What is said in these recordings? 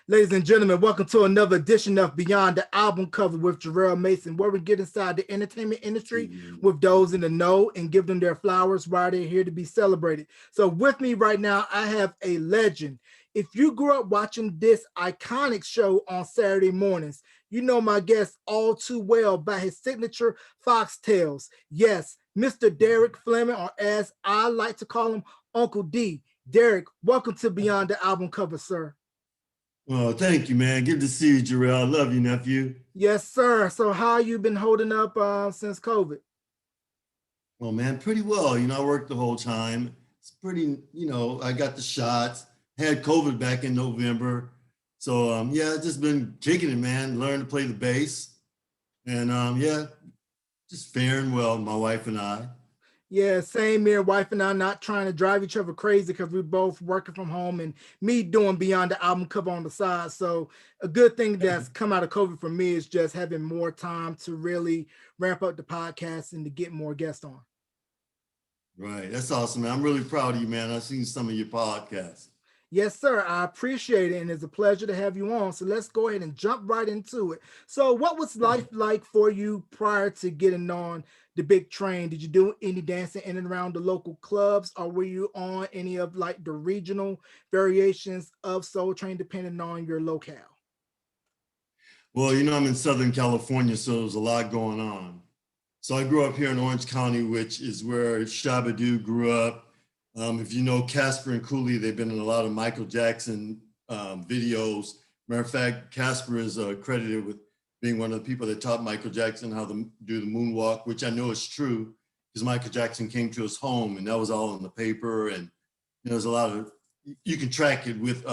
Ladies and gentlemen, welcome to another edition of Beyond the Album Cover with Jarrell Mason, where we get inside the entertainment industry with those in the know and give them their flowers while they're here to be celebrated. So with me right now, I have a legend. If you grew up watching this iconic show on Saturday mornings, you know my guest all too well by his signature foxtails. Yes, Mr. Derek Fleming, or as I like to call him, Uncle D. Derek, welcome to Beyond the Album Cover, sir. Well, thank you, man. Good to see you, Jarrell. I love you, nephew. Yes, sir. So how you been holding up since COVID? Well, man, pretty well. I worked the whole time. It's pretty, I got the shots, had COVID back in November. So, yeah, just been kicking it, man. Learned to play the bass. And, yeah, just faring well, my wife and I. Yeah, same here. Wife and I not trying to drive each other crazy because we're both working from home and me doing Beyond the Album Cover on the side. So a good thing that's come out of COVID for me is just having more time to really ramp up the podcast and to get more guests on. Right. That's awesome, man. I'm really proud of you, man. I've seen some of your podcasts. Yes, sir. I appreciate it. And it's a pleasure to have you on. So let's go ahead and jump right into it. So what was life like for you prior to getting on the big train? Did you do any dancing in and around the local clubs, or were you on any of like the regional variations of Soul Train depending on your locale? Well, I'm in Southern California, so there's a lot going on. So I grew up here in Orange County, which is where Shabba-Doo grew up. If you know Casper and Cooley, they've been in a lot of Michael Jackson videos. Matter of fact, Casper is credited with being one of the people that taught Michael Jackson how to do the moonwalk, which I know is true because Michael Jackson came to his home and that was all in the paper. And there's a lot of, you can track it with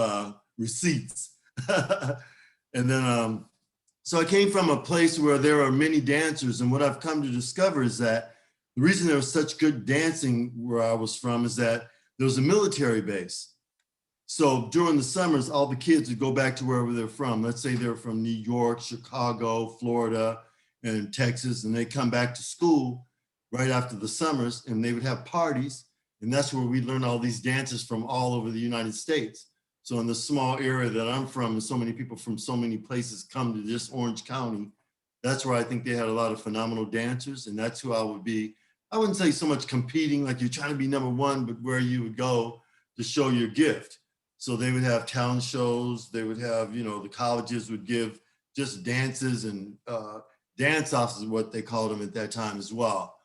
receipts. And then, so I came from a place where there are many dancers. And what I've come to discover is that the reason there was such good dancing where I was from is that there was a military base. So during the summers, all the kids would go back to wherever they're from. Let's say they're from New York, Chicago, Florida, and Texas, and they come back to school right after the summers, and they would have parties. And that's where we learn all these dances from all over the United States. So in the small area that I'm from, and so many people from so many places come to this Orange County, that's where I think they had a lot of phenomenal dancers, and that's who I would be. I wouldn't say so much competing, like you're trying to be number one, but where you would go to show your gift. So they would have talent shows. They would have, the colleges would give just dances and dance-offs is what they called them at that time as well.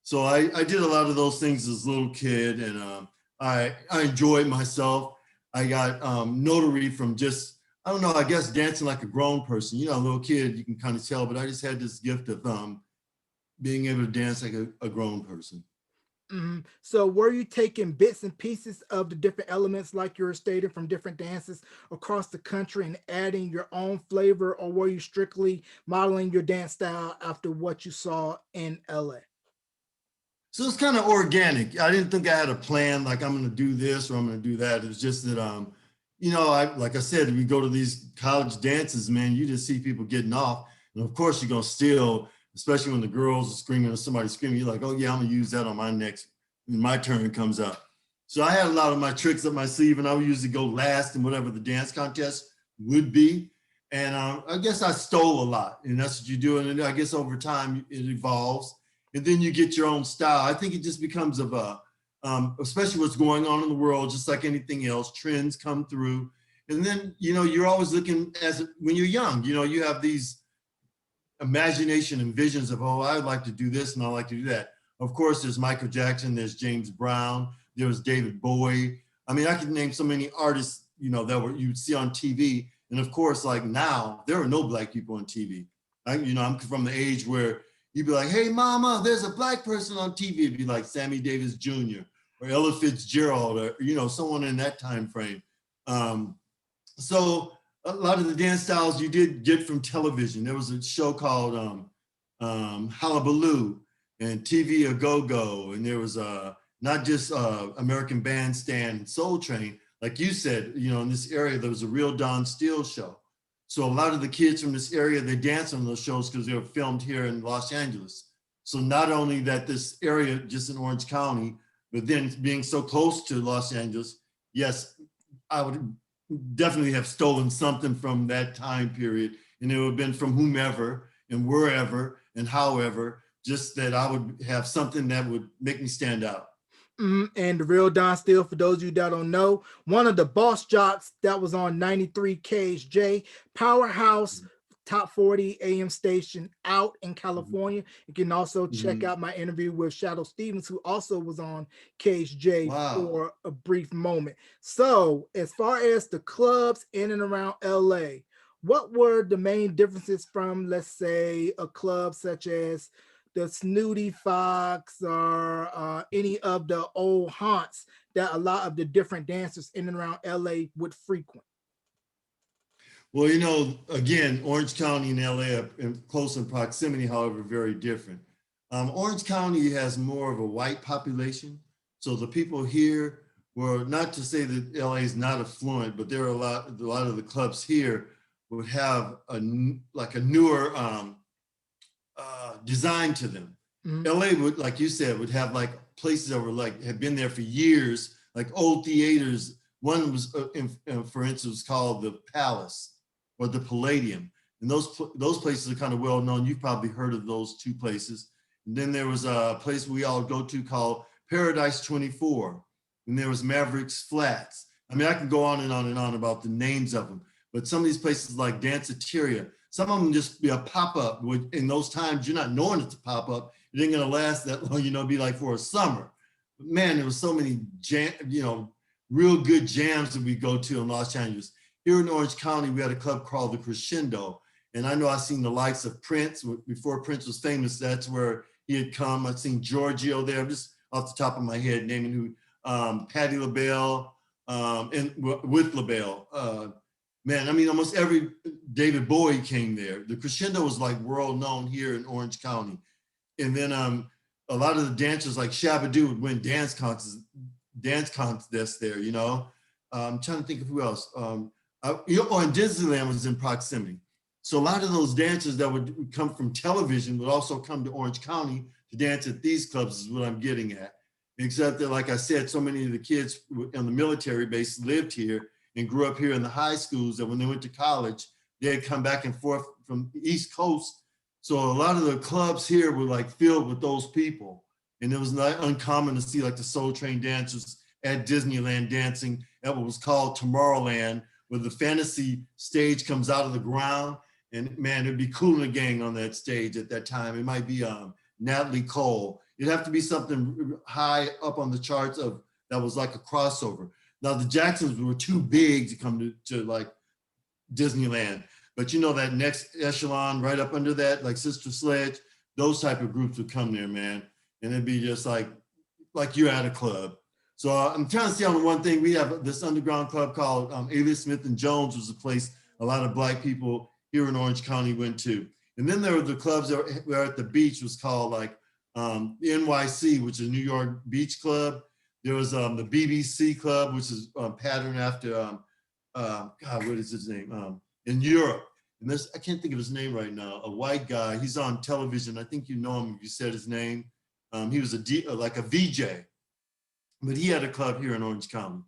So I did a lot of those things as a little kid, and I enjoyed myself. I got notary from just, I don't know, I guess dancing like a grown person. A little kid, you can kind of tell, but I just had this gift of being able to dance like a grown person. Mm-hmm. So were you taking bits and pieces of the different elements like you were stating from different dances across the country and adding your own flavor, or were you strictly modeling your dance style after what you saw in LA? So it's kind of organic. I didn't think I had a plan, like I'm going to do this or I'm going to do that. It was just that, like I said, we go to these college dances, man, you just see people getting off. And of course, you're going to steal, especially when the girls are screaming or somebody's screaming. You're like, oh, yeah, I'm going to use that on when my turn comes up. So I had a lot of my tricks up my sleeve, and I would usually go last in whatever the dance contest would be. And I guess I stole a lot, and that's what you do. And I guess over time, it evolves. And then you get your own style. I think it just becomes of especially what's going on in the world, just like anything else, trends come through. And then, you're always looking when you're young, you have these imagination and visions of, oh, I would like to do this and I like to do that. Of course, there's Michael Jackson, there's James Brown, there was David Bowie. I mean, I could name so many artists, that you'd see on TV. And of course, like now, there are no Black people on TV. I'm from the age where you'd be like, hey, mama, there's a Black person on TV. It'd be like Sammy Davis Jr. or Ella Fitzgerald or, someone in that time frame. So a lot of the dance styles you did get from television. There was a show called Hullabaloo and TV A Go-Go. And there was not just American Bandstand, Soul Train. Like you said, in this area, there was a real Don Steele show. So a lot of the kids from this area, they dance on those shows because they were filmed here in Los Angeles. So not only that this area, just in Orange County, but then being so close to Los Angeles, yes, I would definitely have stolen something from that time period, and it would have been from whomever and wherever and however, just that I would have something that would make me stand out. And the real Don Steele, for those of you that don't know, one of the boss jocks that was on 93 KHJ, Powerhouse, top 40 AM station out in California. You can also check out my interview with Shadow Stevens, who also was on KHJ for a brief moment. So as far as the clubs in and around LA, what were the main differences from, let's say, a club such as the Snooty Fox or any of the old haunts that a lot of the different dancers in and around LA would frequent? Well, you know, again, Orange County and LA are close in proximity, however, very different. Orange County has more of a white population. So the people here were, not to say that LA is not affluent, but there are a lot of the clubs here would have a newer design to them. LA would, like you said, would have like places that were like, had been there for years, like old theaters. One was, for instance, called the Palace or the Palladium. And those places are kind of well known. You've probably heard of those two places. And then there was a place we all go to called Paradise 24. And there was Mavericks Flats. I mean, I can go on and on and on about the names of them. But some of these places like Danceteria, some of them just be a pop-up. In those times, you're not knowing it's a pop-up. It ain't gonna last that long, you know, be like for a summer. But man, there was so many real good jams that we go to in Los Angeles. Here in Orange County, we had a club called the Crescendo. And I know I've seen the likes of Prince. Before Prince was famous, that's where he had come. I've seen Giorgio there. I'm just off the top of my head naming who, Patti LaBelle, and with LaBelle. Man, I mean, almost every David Bowie came there. The Crescendo was like world known here in Orange County. And then a lot of the dancers like Shabba-Doo would win dance contests there, you know. I'm trying to think of who else. And Disneyland was in proximity. So a lot of those dancers that would come from television would also come to Orange County to dance at these clubs, is what I'm getting at. Except that, like I said, so many of the kids on the military base lived here and grew up here in the high schools, that when they went to college, they had come back and forth from the East Coast. So a lot of the clubs here were like filled with those people. And it was not uncommon to see like the Soul Train dancers at Disneyland dancing at what was called Tomorrowland, where the fantasy stage comes out of the ground. And man, it'd be Kool and the Gang on that stage at that time. It might be Natalie Cole. It'd have to be something high up on the charts of that was like a crossover. Now the Jacksons were too big to come to like Disneyland, but you know, that next echelon right up under that, like Sister Sledge, those type of groups would come there, man. And it'd be just like you're at a club. So I'm trying to see on the one thing, we have this underground club called Alias Smith and Jones, was a place a lot of Black people here in Orange County went to. And then there were the clubs that were at the beach, was called like the NYC, which is New York Beach Club. There was the BBC Club, which is patterned after, God, what is his name? In Europe. And I can't think of his name right now, a white guy, he's on television. I think you know him if you said his name. He was like a VJ, but he had a club here in Orange County.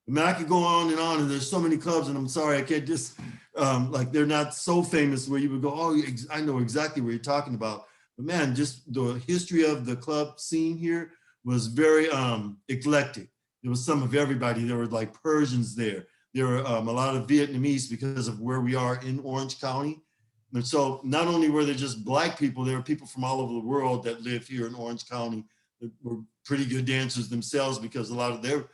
I mean, I could go on, and there's so many clubs, and I'm sorry, I can't just, like they're not so famous where you would go, oh, I know exactly what you're talking about. But man, just the history of the club scene here was very eclectic. There was some of everybody. There were like Persians there. There were a lot of Vietnamese because of where we are in Orange County. And so not only were there just Black people, there were people from all over the world that lived here in Orange County that were pretty good dancers themselves, because a lot of their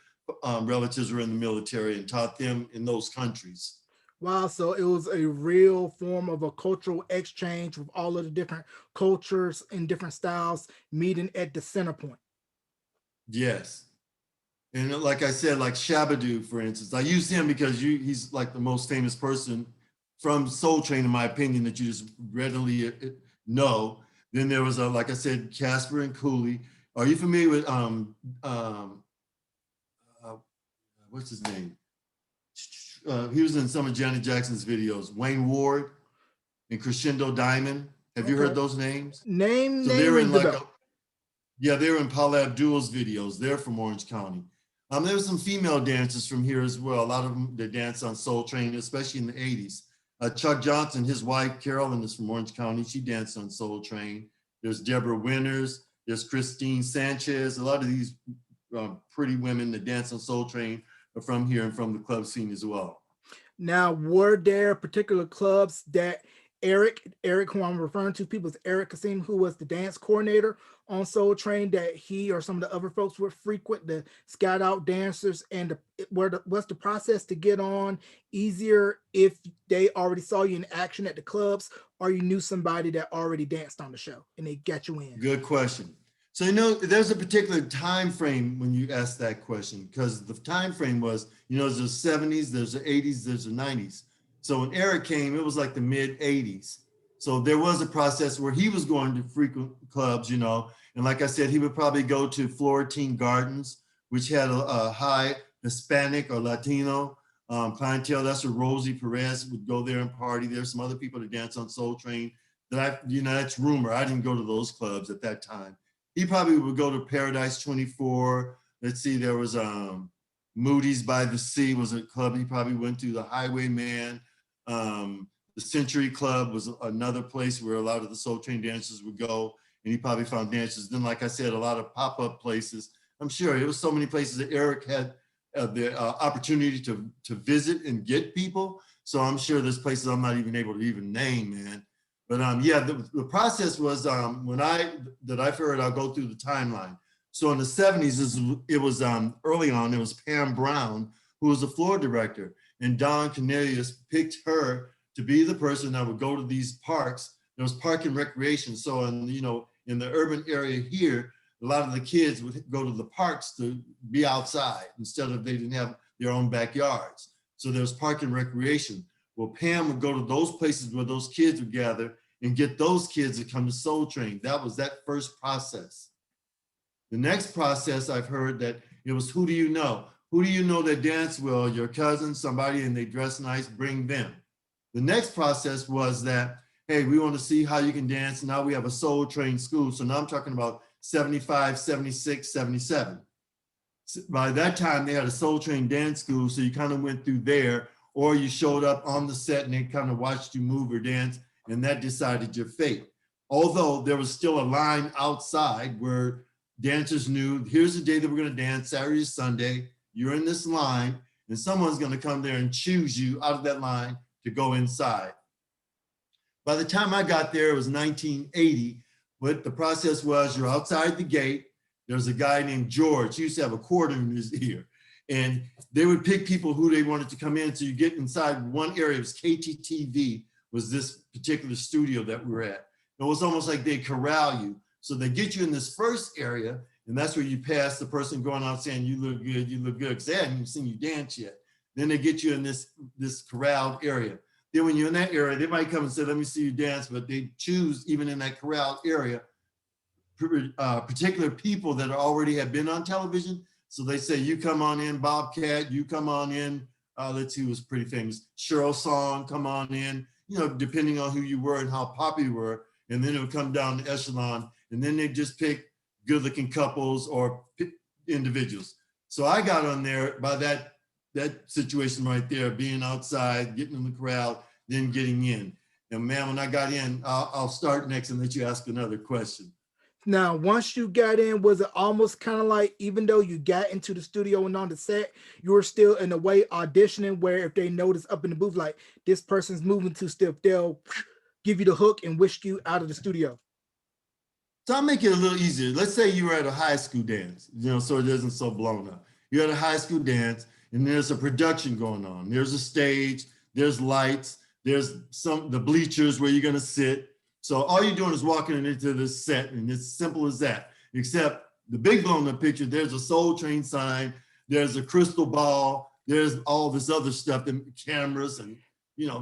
relatives were in the military and taught them in those countries. Wow, so it was a real form of a cultural exchange with all of the different cultures and different styles meeting at the center point. Yes. And like I said, like Shabba-Doo, for instance, I use him because he's like the most famous person from Soul Train, in my opinion, that you just readily know. Then there was, like I said, Casper and Cooley. Are you familiar with, what's his name? He was in some of Janet Jackson's videos, Wayne Ward and Crescendo Diamond. Have you heard those names? So they're in like, they were in Paula Abdul's videos. They're from Orange County. There were some female dancers from here as well. A lot of them that danced on Soul Train, especially in the 80s. Chuck Johnson, his wife, Carolyn, is from Orange County. She danced on Soul Train. There's Deborah Winters. There's Christine Sanchez. A lot of these pretty women that dance on Soul Train are from here and from the club scene as well. Now, were there particular clubs that Eric, who I'm referring to, people's Eric Kasim, who was the dance coordinator on Soul Train, that he or some of the other folks would frequent, the scout out dancers, and what's the process to get on easier if they already saw you in action at the clubs, or you knew somebody that already danced on the show and they got you in? Good question. So, you know, there's a particular time frame when you ask that question, because the time frame was, you know, there's the 70s, there's the 80s, there's the 90s. So when Eric came, it was like the mid 80s. So there was a process where he was going to frequent clubs, you know, and like I said, he would probably go to Florentine Gardens, which had a high Hispanic or Latino clientele. That's where Rosie Perez would go there and party. There's some other people that dance on Soul Train that that's rumor. I didn't go to those clubs at that time. He probably would go to Paradise 24. Let's see, there was Moody's by the Sea was a club he probably went to. The Highwayman. The Century Club was another place where a lot of the Soul Train dancers would go, and he probably found dancers. Then, like I said, a lot of pop-up places. I'm sure it was so many places that Eric had the opportunity to visit and get people. So I'm sure there's places I'm not even able to even name, man. But yeah, the process was I've heard, I'll go through the timeline. So in the 70s, it was early on, it was Pam Brown, who was the floor director, and Don Cornelius picked her to be the person that would go to these parks. There was park and recreation. So in the urban area here, a lot of the kids would go to the parks to be outside instead of they didn't have their own backyards. So there was park and recreation. Well, Pam would go to those places where those kids would gather and get those kids to come to Soul Train. That was that first process. The next process, I've heard that it was, who do you know? Who do you know that dance well? Your cousin, somebody, and they dress nice, bring them. The next process was that, hey, we want to see how you can dance. Now we have a Soul Train school. So now I'm talking about 75, 76, 77. By that time, they had a Soul Train dance school. So you kind of went through there, or you showed up on the set and they kind of watched you move or dance, and that decided your fate. Although there was still a line outside where dancers knew, here's the day that we're going to dance, Saturday, Sunday. You're in this line, and someone's going to come there and choose you out of that line to go inside. By the time I got there, it was 1980. But the process was, you're outside the gate. There's a guy named George. He used to have a quarter in his ear. And they would pick people who they wanted to come in. So you get inside one area. It was KTTV, was this particular studio that we were at. It was almost like they corral you. So they get you in this first area, and that's where you pass the person going out saying, you look good, because they hadn't even seen you dance yet. Then they get you in this corralled area. Then when you're in that area, they might come and say, let me see you dance, but they choose, even in that corralled area, particular people that already have been on television. So they say, you come on in, Bobcat, you come on in, let's see who was pretty famous, Cheryl Song, come on in, depending on who you were and how popular you were. And then it would come down the echelon, and then they just pick good looking couples or individuals. So I got on there by that situation right there, being outside, getting in the crowd, then getting in. And man, when I got in, I'll start next and let you ask another question. Now, once you got in, was it almost kind of like, even though you got into the studio and on the set, you were still in a way auditioning, where if they notice up in the booth, like this person's moving too stiff, they'll give you the hook and whisk you out of the studio? So I'll make it a little easier. Let's say you were at a high school dance, so it isn't so blown up. You're at a high school dance and there's a production going on. There's a stage, there's lights, there's the bleachers where you're gonna sit. So all you're doing is walking into this set, and it's simple as that, except the big blown up picture, there's a Soul Train sign, there's a crystal ball, there's all this other stuff, the cameras and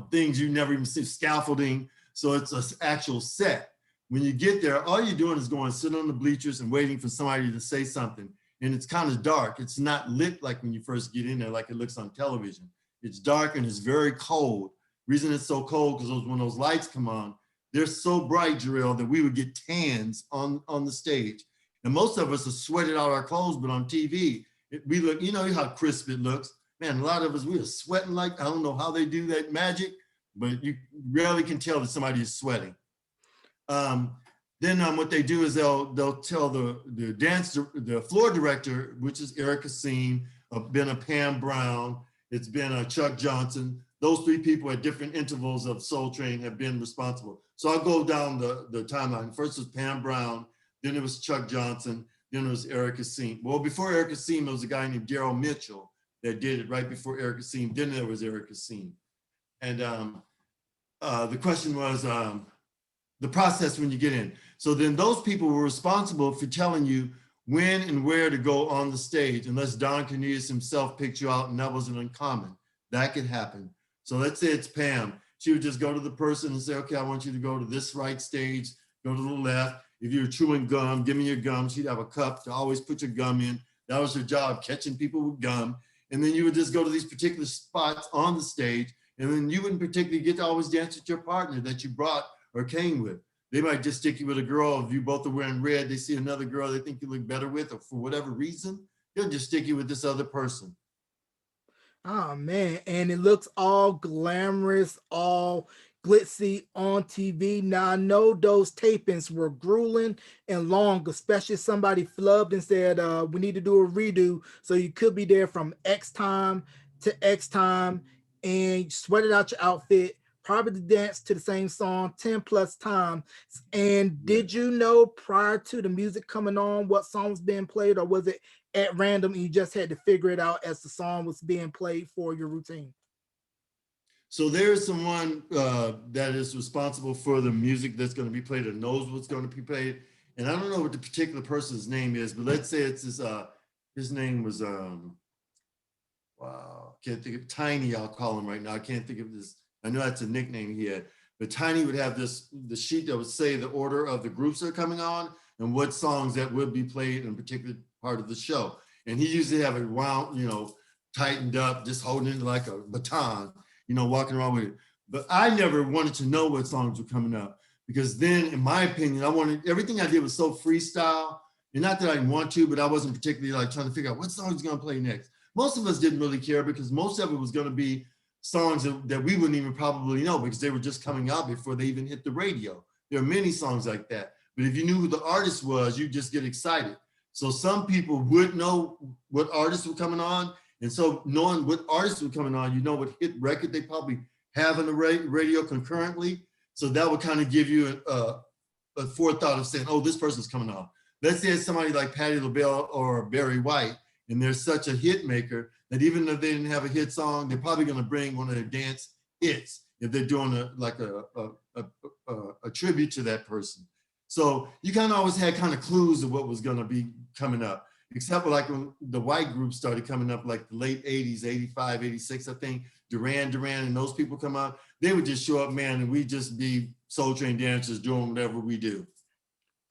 things you never even see, scaffolding. So it's an actual set. When you get there, all you're doing is going to sit on the bleachers and waiting for somebody to say something. And it's kind of dark. It's not lit like when you first get in there, like it looks on television. It's dark and it's very cold. Reason it's so cold, because when those lights come on, they're so bright, Jarrell, that we would get tans on the stage. And most of us have sweated out our clothes, but on TV, We look, you know how crisp it looks. Man, a lot of us, we are sweating like, I don't know how they do that magic, but you rarely can tell that somebody is sweating. Then what they do is they'll tell the floor director, which is Eric Kassim, been a Pam Brown, it's been a Chuck Johnson. Those three people at different intervals of Soul Train have been responsible. So I'll go down the timeline. First was Pam Brown, then it was Chuck Johnson, then it was Eric Kassim. Well, before Eric Kassim, there was a guy named Daryl Mitchell that did it right before Eric Kassim. Then there was Eric Kassim. And the question was the process when you get in. So then those people were responsible for telling you when and where to go on the stage, unless Don Cornelius himself picked you out, and that wasn't uncommon. That could happen. So let's say it's Pam. She would just go to the person and say, okay, I want you to go to this right stage, go to the left. If you're chewing gum, give me your gum. She'd have a cup to always put your gum in. That was her job, catching people with gum. And then you would just go to these particular spots on the stage, and then you wouldn't particularly get to always dance with your partner that you brought or came with. They might just stick you with a girl. If you both are wearing red, they see another girl they think you look better with, or for whatever reason, they'll just stick you with this other person. Oh man, and it looks all glamorous, all glitzy on TV. Now I know those tapings were grueling and long, especially if somebody flubbed and said, we need to do a redo. So you could be there from X time to X time and sweated out your outfit, probably dance to the same song 10 plus times. And did you know prior to the music coming on what song was being played, or was it at random and you just had to figure it out as the song was being played for your routine? So there's someone that is responsible for the music that's going to be played, or knows what's going to be played. And I don't know what the particular person's name is, but let's say it's his name was, wow, can't think of, Tiny, I'll call him right now. I can't think of this. I know that's a nickname he had, but Tiny would have the sheet that would say the order of the groups that are coming on and what songs that would be played in a particular part of the show. And he usually have it wound, tightened up, just holding it like a baton, walking around with it. But I never wanted to know what songs were coming up, because then, in my opinion, everything I did was so freestyle. And not that I didn't want to, but I wasn't particularly like trying to figure out what song is going to play next. Most of us didn't really care, because most of it was going to be songs that we wouldn't even probably know, because they were just coming out before they even hit the radio. There are many songs like that. But if you knew who the artist was, you just get excited. So some people would know what artists were coming on. And so knowing what artists were coming on, what hit record they probably have on the radio concurrently. So that would kind of give you a forethought of saying, oh, this person's coming on. Let's say it's somebody like Patti LaBelle or Barry White, and they're such a hit maker that even if they didn't have a hit song, they're probably going to bring one of their dance hits if they're doing a tribute to that person. So you kind of always had kind of clues of what was going to be coming up, except for like when the white groups started coming up, like the late 80s, 85, 86, I think, Duran Duran and those people come out, they would just show up, man, and we'd just be Soul Train dancers doing whatever we do.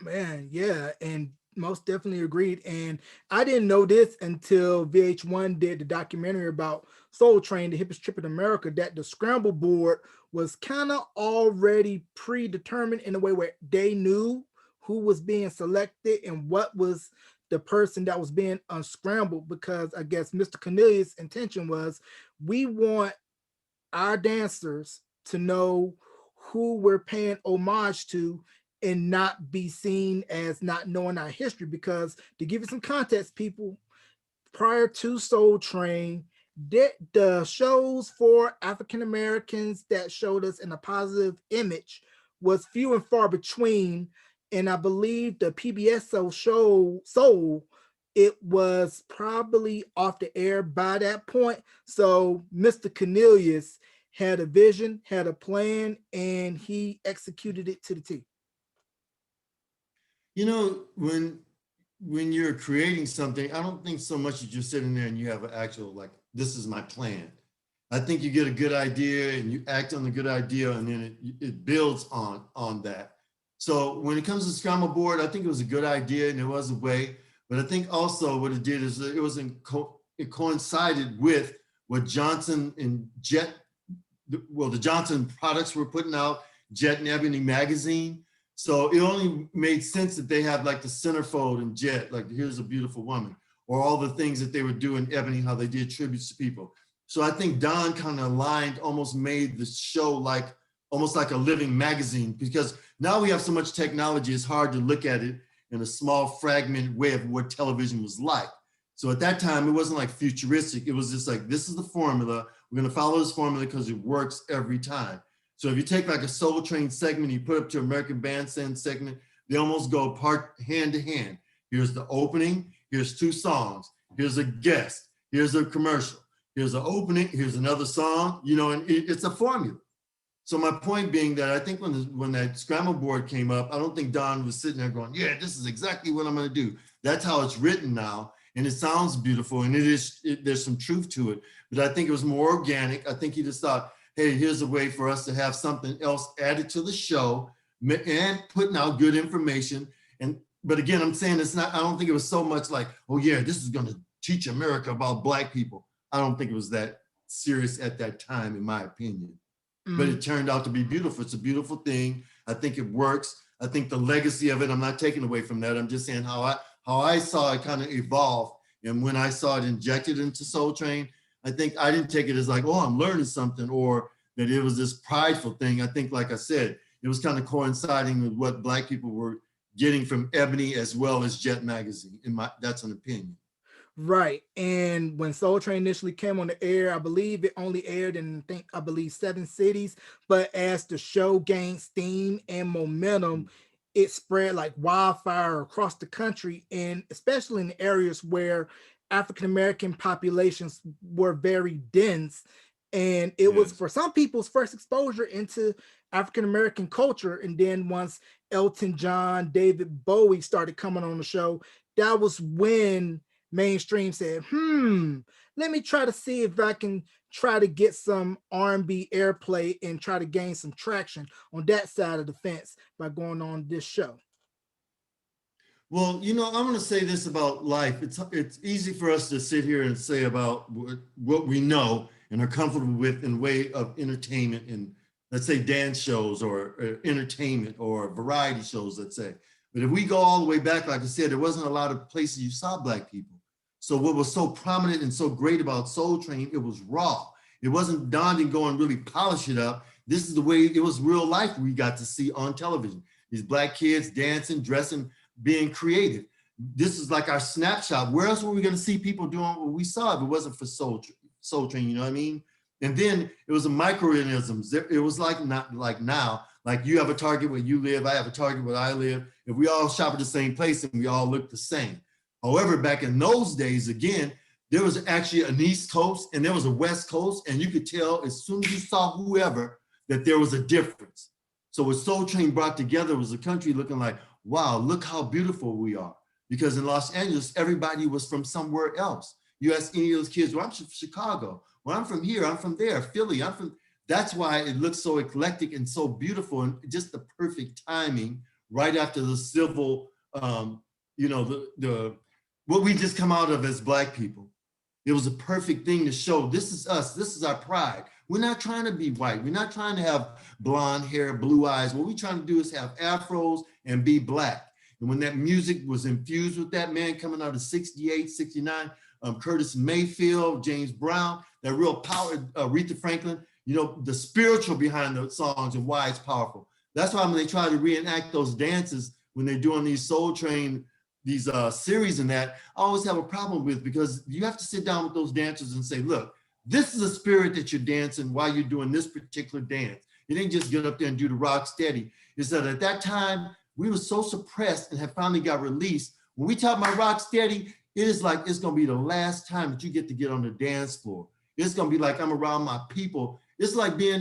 Man, yeah, and most definitely agreed. And I didn't know this until VH1 did the documentary about Soul Train, the hippest trip in America, that the scramble board was kind of already predetermined in a way where they knew who was being selected and what was the person that was being unscrambled, because I guess Mr. Cornelius' intention was, we want our dancers to know who we're paying homage to and not be seen as not knowing our history. Because to give you some context, people, prior to Soul Train, the shows for African Americans that showed us in a positive image was few and far between. And I believe the PBS show Soul, it was probably off the air by that point. So Mr. Cornelius had a vision, had a plan, and he executed it to the T. When you're creating something, I don't think so much you just sitting there and you have an actual, like, this is my plan. I think you get a good idea and you act on the good idea, and then it builds on that. So when it comes to Scramble Board, I think it was a good idea and it was a way, but I think also what it did is it coincided with what Johnson and Jet, the Johnson products were putting out, Jet and Ebony magazine. So it only made sense that they have like the centerfold and Jet, like, here's a beautiful woman. or all the things that they would do in Ebony, how they did tributes to people. So I think Don kind of aligned, almost made the show like almost like a living magazine, because now we have so much technology, it's hard to look at it in a small fragmented way of what television was like. So at that time, it wasn't like futuristic. It was just like, this is the formula. We're going to follow this formula because it works every time. So if you take like a Soul Train segment, you put up to American Bandstand segment, they almost go part hand to hand. Here's the opening, here's 2 songs, here's a guest, here's a commercial, here's an opening, here's another song, you know, and it's a formula. So my point being that I think when that scramble board came up, I don't think Don was sitting there going, yeah, this is exactly what I'm going to do. That's how it's written now. And it sounds beautiful. And there's some truth to it. But I think it was more organic. I think he just thought, hey, here's a way for us to have something else added to the show and putting out good information. But again, I'm saying it's not, I don't think it was so much like, oh yeah, this is going to teach America about Black people. I don't think it was that serious at that time, in my opinion. But it turned out to be beautiful. It's a beautiful thing. I think it works. I think the legacy of it, I'm not taking away from that. I'm just saying how I saw it kind of evolve. And when I saw it injected into Soul Train, I think I didn't take it as like, oh, I'm learning something, or that it was this prideful thing. I think, like I said, it was kind of coinciding with what Black people were getting from Ebony as well as Jet Magazine. That's an opinion. Right. And when Soul Train initially came on the air, I believe it only aired in, I believe 7 cities. But as the show gained steam and momentum, it spread like wildfire across the country, and especially in areas where African-American populations were very dense. And it was for some people's first exposure into African-American culture. And then once Elton John, David Bowie started coming on the show, that was when mainstream said, let me try to see if I can try to get some R&B airplay and try to gain some traction on that side of the fence by going on this show. Well, you know, I'm going to say this about life. It's easy for us to sit here and say about what we know and are comfortable with in way of entertainment, and let's say dance shows or entertainment or variety shows, let's say. But if we go all the way back, like I said, there wasn't a lot of places you saw Black people. So what was so prominent and so great about Soul Train, it was raw. It wasn't Don didn't go and really polish it up. This is the way it was, real life we got to see on television. These Black kids dancing, dressing, being creative. This is like our snapshot. Where else were we going to see people doing what we saw if it wasn't for Soul Train, you know what I mean? And then it was a microorganisms. It was like not like now, like you have a Target where you live, I have a Target where I live. If we all shop at the same place and we all look the same. However, back in those days, again, there was actually an East Coast and there was a West Coast, and you could tell as soon as you saw whoever that there was a difference. So what Soul Train brought together was a country looking like, wow, look how beautiful we are. Because in Los Angeles, everybody was from somewhere else. You ask any of those kids, well, I'm from Chicago. Well, I'm from here, I'm from there, Philly, I'm from, that's why it looks so eclectic and so beautiful, and just the perfect timing right after the civil, you know, what we just come out of as Black people. It was a perfect thing to show, this is us, this is our pride. We're not trying to be white. We're not trying to have blonde hair, blue eyes. What we're trying to do is have afros and be Black. And when that music was infused with that, man, coming out of 68, 69, Curtis Mayfield, James Brown, that real power, Aretha Franklin, you know, the spiritual behind the songs and why it's powerful. That's why when they try to reenact those dances, when they're doing these Soul Train, these series and that, I always have a problem with, because you have to sit down with those dancers and say, look, this is a spirit that you're dancing while you're doing this particular dance. You didn't just get up there and do the rock steady. It's that at that time, we were so suppressed and have finally got released. When we talk about rock steady, it is like, it's gonna be the last time that you get to get on the dance floor. It's gonna be like, I'm around my people. It's like being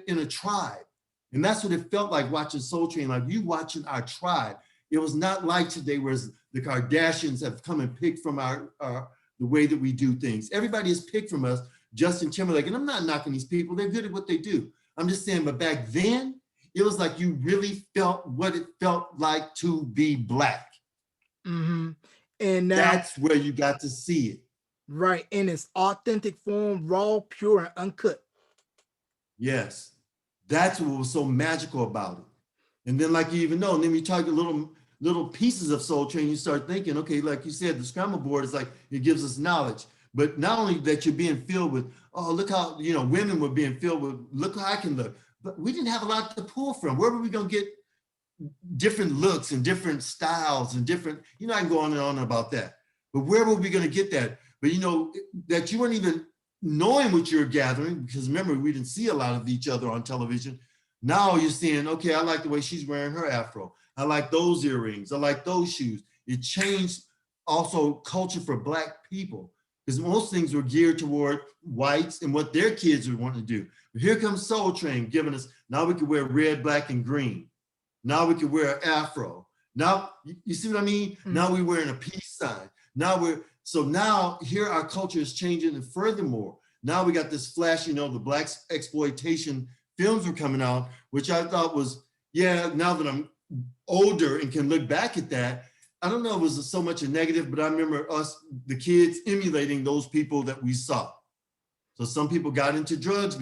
in a tribe. And that's what it felt like watching Soul Train, like you watching our tribe. It was not like today, whereas the Kardashians have come and picked from the way that we do things. Everybody has picked from us. Justin Timberlake, and I'm not knocking these people, they're good at what they do. I'm just saying, but back then, it was like you really felt what it felt like to be Black. Mm-hmm. And now, that's where you got to see it. Right, in its authentic form, raw, pure, and uncut. Yes, that's what was so magical about it. And then, like you even know, and then we talk a little little pieces of Soul Train, you start thinking, okay, like you said, the scramble board is like, it gives us knowledge. But not only that you're being filled with, oh, look how, women were being filled with, look how I can look. But we didn't have a lot to pull from. Where were we going to get different looks and different styles and different, I can go on and on about that. But where were we going to get that? But that you weren't even knowing what you're gathering, because remember, we didn't see a lot of each other on television. Now you're seeing, okay, I like the way she's wearing her afro. I like those earrings. I like those shoes. It changed also culture for Black people, because most things were geared toward whites and what their kids would want to do. But here comes Soul Train giving us, now we can wear red, black, and green. Now we can wear an afro. Now, you see what I mean? Mm-hmm. Now we're wearing a peace sign. Now here our culture is changing, and furthermore, now we got this flash, the Black exploitation films were coming out, which I thought was, now that I'm older and can look back at that, I don't know if it was so much a negative, but I remember us, the kids, emulating those people that we saw. So some people got into drugs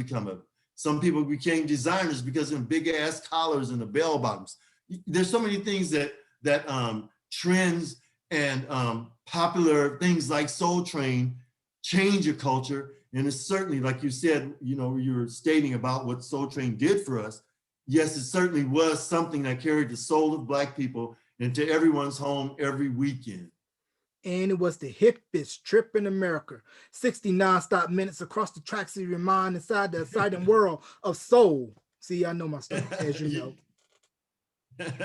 some people became designers because of big ass collars and the bell bottoms. There's so many things that trends and popular things like Soul Train change your culture. And it's certainly, like you said, you were stating about what Soul Train did for us. Yes, it certainly was something that carried the soul of Black people into everyone's home every weekend. And it was the hippest trip in America. 60 nonstop minutes across the tracks of your mind inside the exciting world of soul. See, I know my stuff, as you know.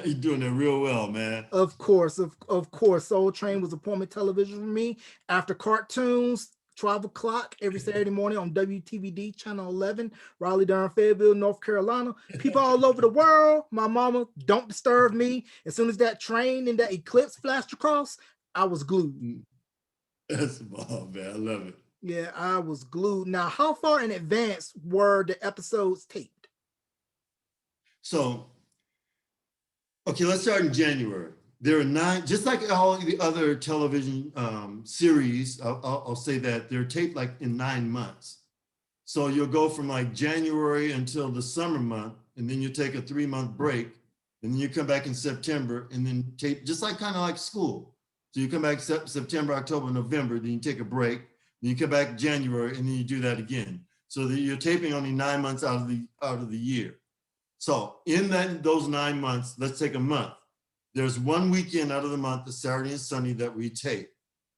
You're doing it real well, man. Of course. Soul Train was appointment television for me after cartoons, 12 o'clock every Saturday morning on WTVD Channel 11, Raleigh, Durham, Fayetteville, North Carolina. People all over the world. My mama, don't disturb me. As soon as that train and that eclipse flashed across, I was glued. That's bomb, man. I love it. Yeah, I was glued. Now, how far in advance were the episodes taped? So, okay, let's start in January. There are 9, just like all the other television series, I'll say that they're taped like in 9 months. So you'll go from like January until the summer month, and then you take a 3-month break, and then you come back in September and then tape, just like kind of like school. So you come back September, October, November, then you take a break, then you come back January, and then you do that again. So that you're taping only 9 months out of the year. So in those 9 months, let's take a month. There's one weekend out of the month, the Saturday and Sunday, that we tape.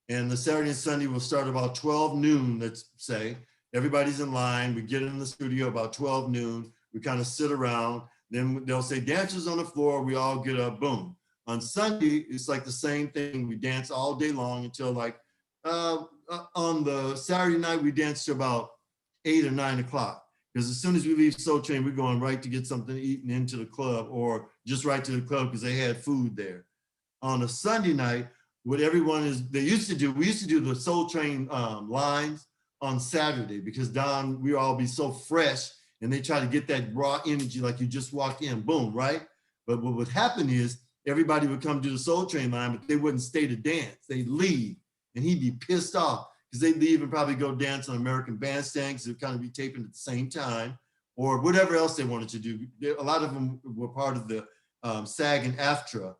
And the Saturday and Sunday will start about 12 noon, let's say. Everybody's in line. We get in the studio about 12 noon. We kind of sit around. Then they'll say, dancers on the floor. We all get up, boom. On Sunday, it's like the same thing. We dance all day long until like, on the Saturday night, we dance to about 8 or 9 o'clock. Because as soon as we leave Soul Train, we're going right to get something to eat and into the club, or just right to the club because they had food there. On a Sunday night, what everyone is, we used to do the Soul Train lines on Saturday, because we all be so fresh, and they try to get that raw energy like you just walked in, boom, right? But what would happen is everybody would come to the Soul Train line, but they wouldn't stay to dance. They'd leave, and he'd be pissed off because they'd leave and probably go dance on American Bandstand because they'd kind of be taping at the same time, or whatever else they wanted to do. A lot of them were part of the SAG and AFTRA,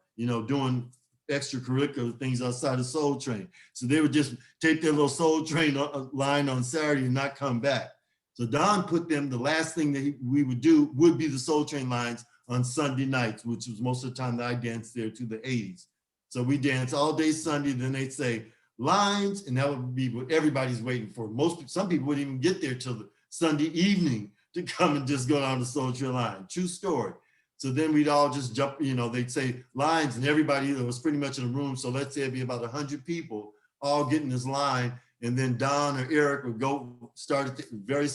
doing extracurricular things outside of Soul Train. So they would just take their little Soul Train line on Saturday and not come back. So Don put them, the last thing that we would do would be the Soul Train lines on Sunday nights, which was most of the time that I danced there to the 80s. So we dance all day Sunday, then they'd say lines, and that would be what everybody's waiting for. Some people wouldn't even get there till the Sunday evening to come and just go down the Soul Train line. True story. So then we'd all just jump, they'd say lines, and everybody that was pretty much in the room. So let's say it'd be about 100 people all getting this line. And then Don or Eric would go start at the very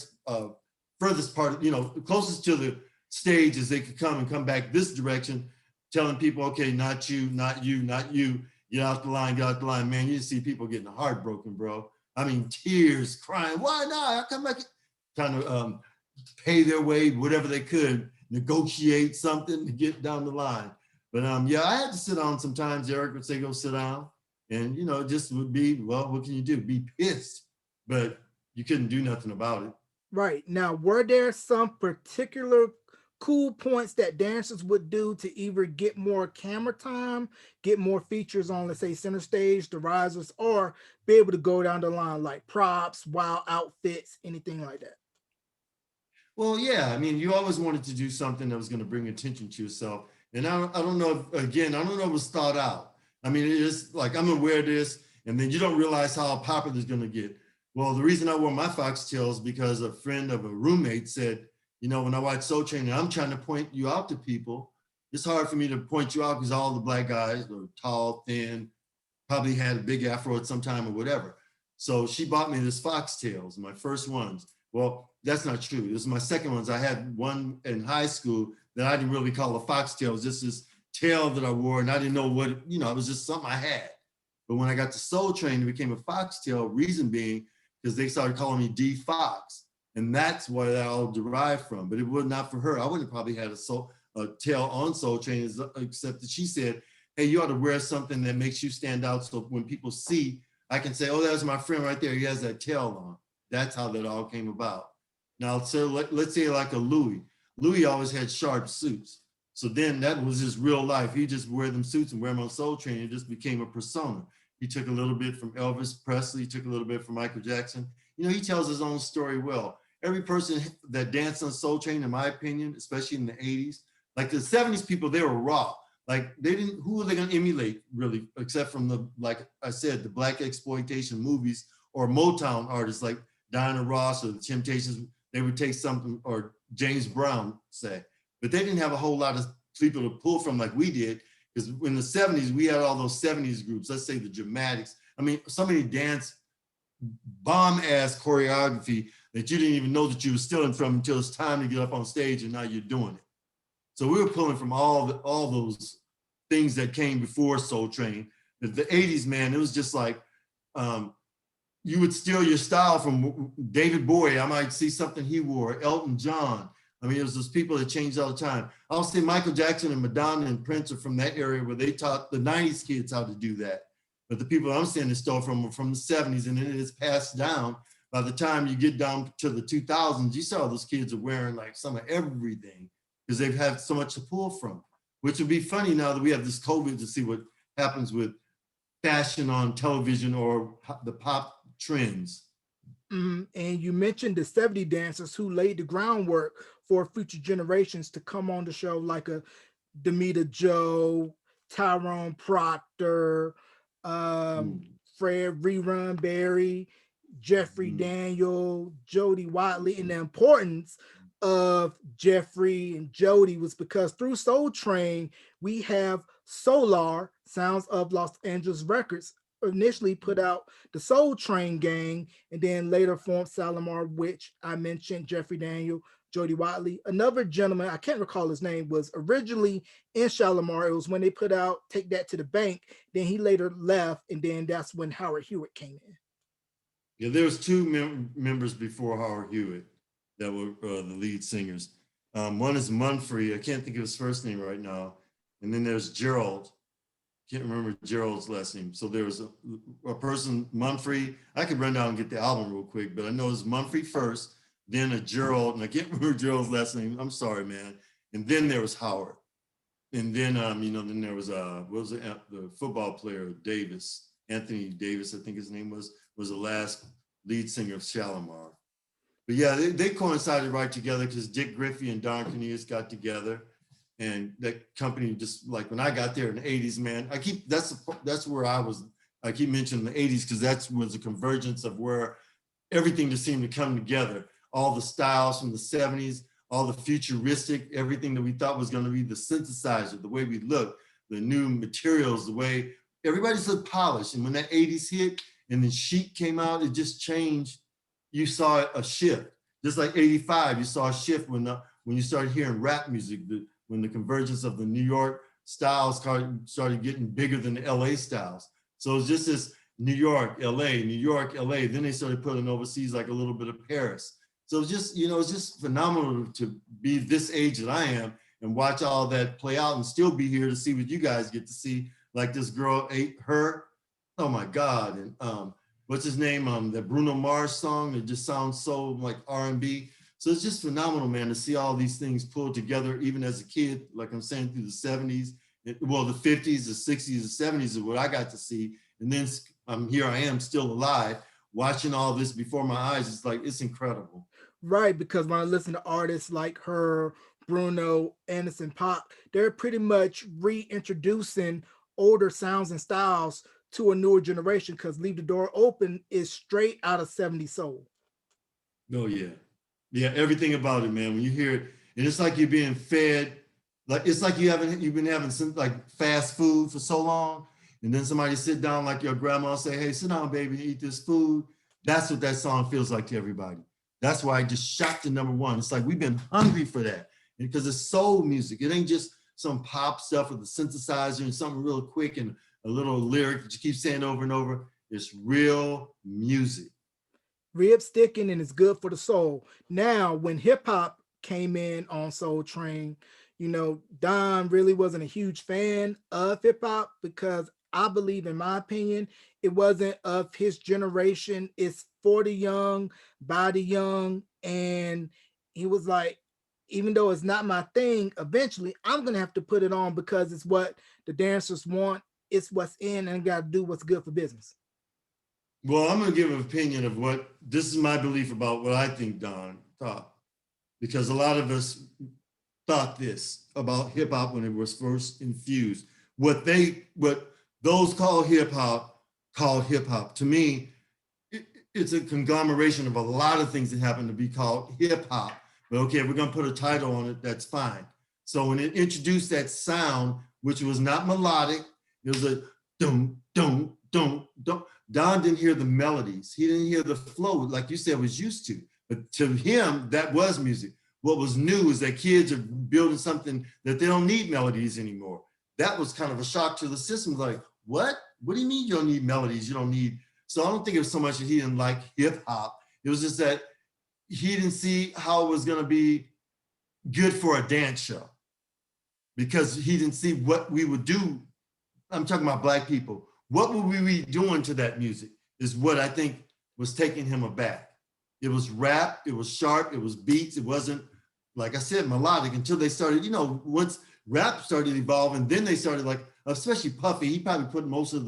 furthest part, closest to the stage as they could come back this direction, telling people, okay, not you, not you, not you. Get out the line, get out the line. Man, you see people getting heartbroken, bro. I mean, tears, crying. Why not? I come back, kind of pay their way, whatever they could, negotiate something to get down the line. But yeah, I had to sit down sometimes. Eric would say, go sit down. And, it just would be, well, what can you do? Be pissed. But you couldn't do nothing about it. Right. Now, were there some particular cool points that dancers would do to either get more camera time, get more features on, let's say, center stage, the risers, or be able to go down the line like props, wild outfits, anything like that? Well, yeah, I mean, you always wanted to do something that was going to bring attention to yourself. And I don't know, if, again, I don't know if it was thought out. I mean, it is like, I'm gonna wear this, and then you don't realize how popular it's gonna get. Well, the reason I wore my foxtail is because a friend of a roommate said, you know, when I watch Soul Train, and I'm trying to point you out to people, it's hard for me to point you out because all the black guys are tall, thin, probably had a big afro at some time or whatever. So she bought me this foxtails, my first ones. Well, that's not true. This is my second ones. I had one in high school that I didn't really call a foxtail. It was just this tail that I wore, and I didn't know what, you know, it was just something I had. But when I got to Soul Train, it became a foxtail, reason being, because they started calling me D Fox. And that's where that all derived from. But it was not for her. I wouldn't have probably had a tail on Soul Train, except that she said, hey, you ought to wear something that makes you stand out. So when people see, I can say, oh, there's my friend right there. He has that tail on. That's how that all came about. Now, so let's say like a Louis. Louis always had sharp suits. So then that was his real life. He just wear them suits and wear them on Soul Train. It just became a persona. He took a little bit from Elvis Presley, took a little bit from Michael Jackson. You know, he tells his own story well. Every person that danced on Soul Train, in my opinion, especially in the 80s, like the 70s people, they were raw. Like they didn't, who were they gonna emulate really, except from the, like I said, the black exploitation movies or Motown artists like Diana Ross or the Temptations. They would take something, or James Brown, say, but they didn't have a whole lot of people to pull from like we did, because in the 70s, we had all those 70s groups, let's say the Dramatics. I mean, so many dance bomb-ass choreography that you didn't even know that you were stealing from until it's time to get up on stage, and now you're doing it. So we were pulling from all those things that came before Soul Train. The 80s, man, it was just like, you would steal your style from David Bowie. I might see something he wore, Elton John. I mean, it was those people that changed all the time. I'll say Michael Jackson and Madonna and Prince are from that area where they taught the 90s kids how to do that. But the people I'm saying they stole from were from the 70s, and then it is passed down. By the time you get down to the 2000s, you saw those kids are wearing like some of everything because they've had so much to pull from, which would be funny now that we have this COVID to see what happens with fashion on television or the pop trends. And you mentioned the 70 dancers who laid the groundwork for future generations to come on the show, like a Demita Joe, Tyrone Proctor, Fred Rerun Berry, Jeffrey Daniel, Jody Watley. And the importance of Jeffrey and Jody was because through Soul Train, we have Solar, Sounds of Los Angeles Records, initially put out the Soul Train gang, and then later formed Shalamar, which I mentioned, Jeffrey Daniel, Jody Watley. Another gentleman, I can't recall his name, was originally in Shalamar. It was when they put out Take That to the Bank. Then he later left, and then that's when Howard Hewitt came in. Yeah, there was two members before Howard Hewitt that were the lead singers. One is Munfree. I can't think of his first name right now. And then there's Gerald. Can't remember Gerald's last name. So there was a person, Munfree. I could run down and get the album real quick, but I know it's Munfree first, then a Gerald, and I can't remember Gerald's last name. I'm sorry, man. And then there was Howard. And then, then there was, what was it, the football player, Davis, Anthony Davis, I think his name was the last lead singer of Shalamar. But yeah, they coincided right together because Dick Griffey and Don Cornelius got together. And that company, just like when I got there in the 80s, man, that's where I was. I keep mentioning the 80s because that was a convergence of where everything just seemed to come together. All the styles from the 70s, all the futuristic, everything that we thought was going to be the synthesizer, the way we look, the new materials, the way everybody's looked polished. And when that 80s hit and then Chic came out, it just changed. You saw a shift. Just like 85, you saw a shift when you started hearing rap music, when the convergence of the New York styles started getting bigger than the LA styles. So it's just this New York, LA, New York, LA. Then they started putting overseas like a little bit of Paris. So it's just, it's just phenomenal to be this age that I am and watch all that play out and still be here to see what you guys get to see. Like this girl, Her. Oh my God. And what's his name? That Bruno Mars song. It just sounds so like R&B. So it's just phenomenal, man, to see all these things pulled together, even as a kid, like I'm saying, through the 70s, well, the 50s, the 60s, the 70s is what I got to see. And then here I am still alive, watching all this before my eyes. It's like, it's incredible. Right, because when I listen to artists like her, Bruno, Anderson Paak, they're pretty much reintroducing older sounds and styles to a newer generation, because Leave the Door Open is straight out of 70s soul. Oh, yeah. Yeah, everything about it, man. When you hear it, and it's like you're being fed, like it's like you've been having some like fast food for so long, and then somebody sit down like your grandma and say, hey, sit down, baby, and eat this food. That's what that song feels like to everybody. That's why I just shot to #1. It's like we've been hungry for that, because it's soul music. It ain't just some pop stuff with a synthesizer and something real quick and a little lyric that you keep saying over and over. It's real music. Rib sticking, and it's good for the soul. Now, when hip hop came in on Soul Train, Don really wasn't a huge fan of hip hop, because I believe, in my opinion, it wasn't of his generation. It's for the young, by the young. And he was like, even though it's not my thing, eventually I'm going to have to put it on because it's what the dancers want. It's what's in, and got to do what's good for business. Well, I'm going to give an opinion of this is my belief about what I think Don thought, because a lot of us thought this about hip hop when it was first infused. What those call hip hop. To me, it's a conglomeration of a lot of things that happen to be called hip hop. But okay, we're going to put a title on it, that's fine. So when it introduced that sound, which was not melodic, it was a dum, dum, dum, dum. Don didn't hear the melodies. He didn't hear the flow, like you said, was used to. But to him, that was music. What was new is that kids are building something that they don't need melodies anymore. That was kind of a shock to the system. Like, what? What do you mean you don't need melodies? You don't need. So I don't think it was so much that he didn't like hip hop. It was just that he didn't see how it was going to be good for a dance show, because he didn't see what we would do. I'm talking about Black people. What would we be doing to that music is what I think was taking him aback. It was rap, it was sharp, it was beats. It wasn't, like I said, melodic, until they started, once rap started evolving, then they started, like, especially Puffy, he probably put most of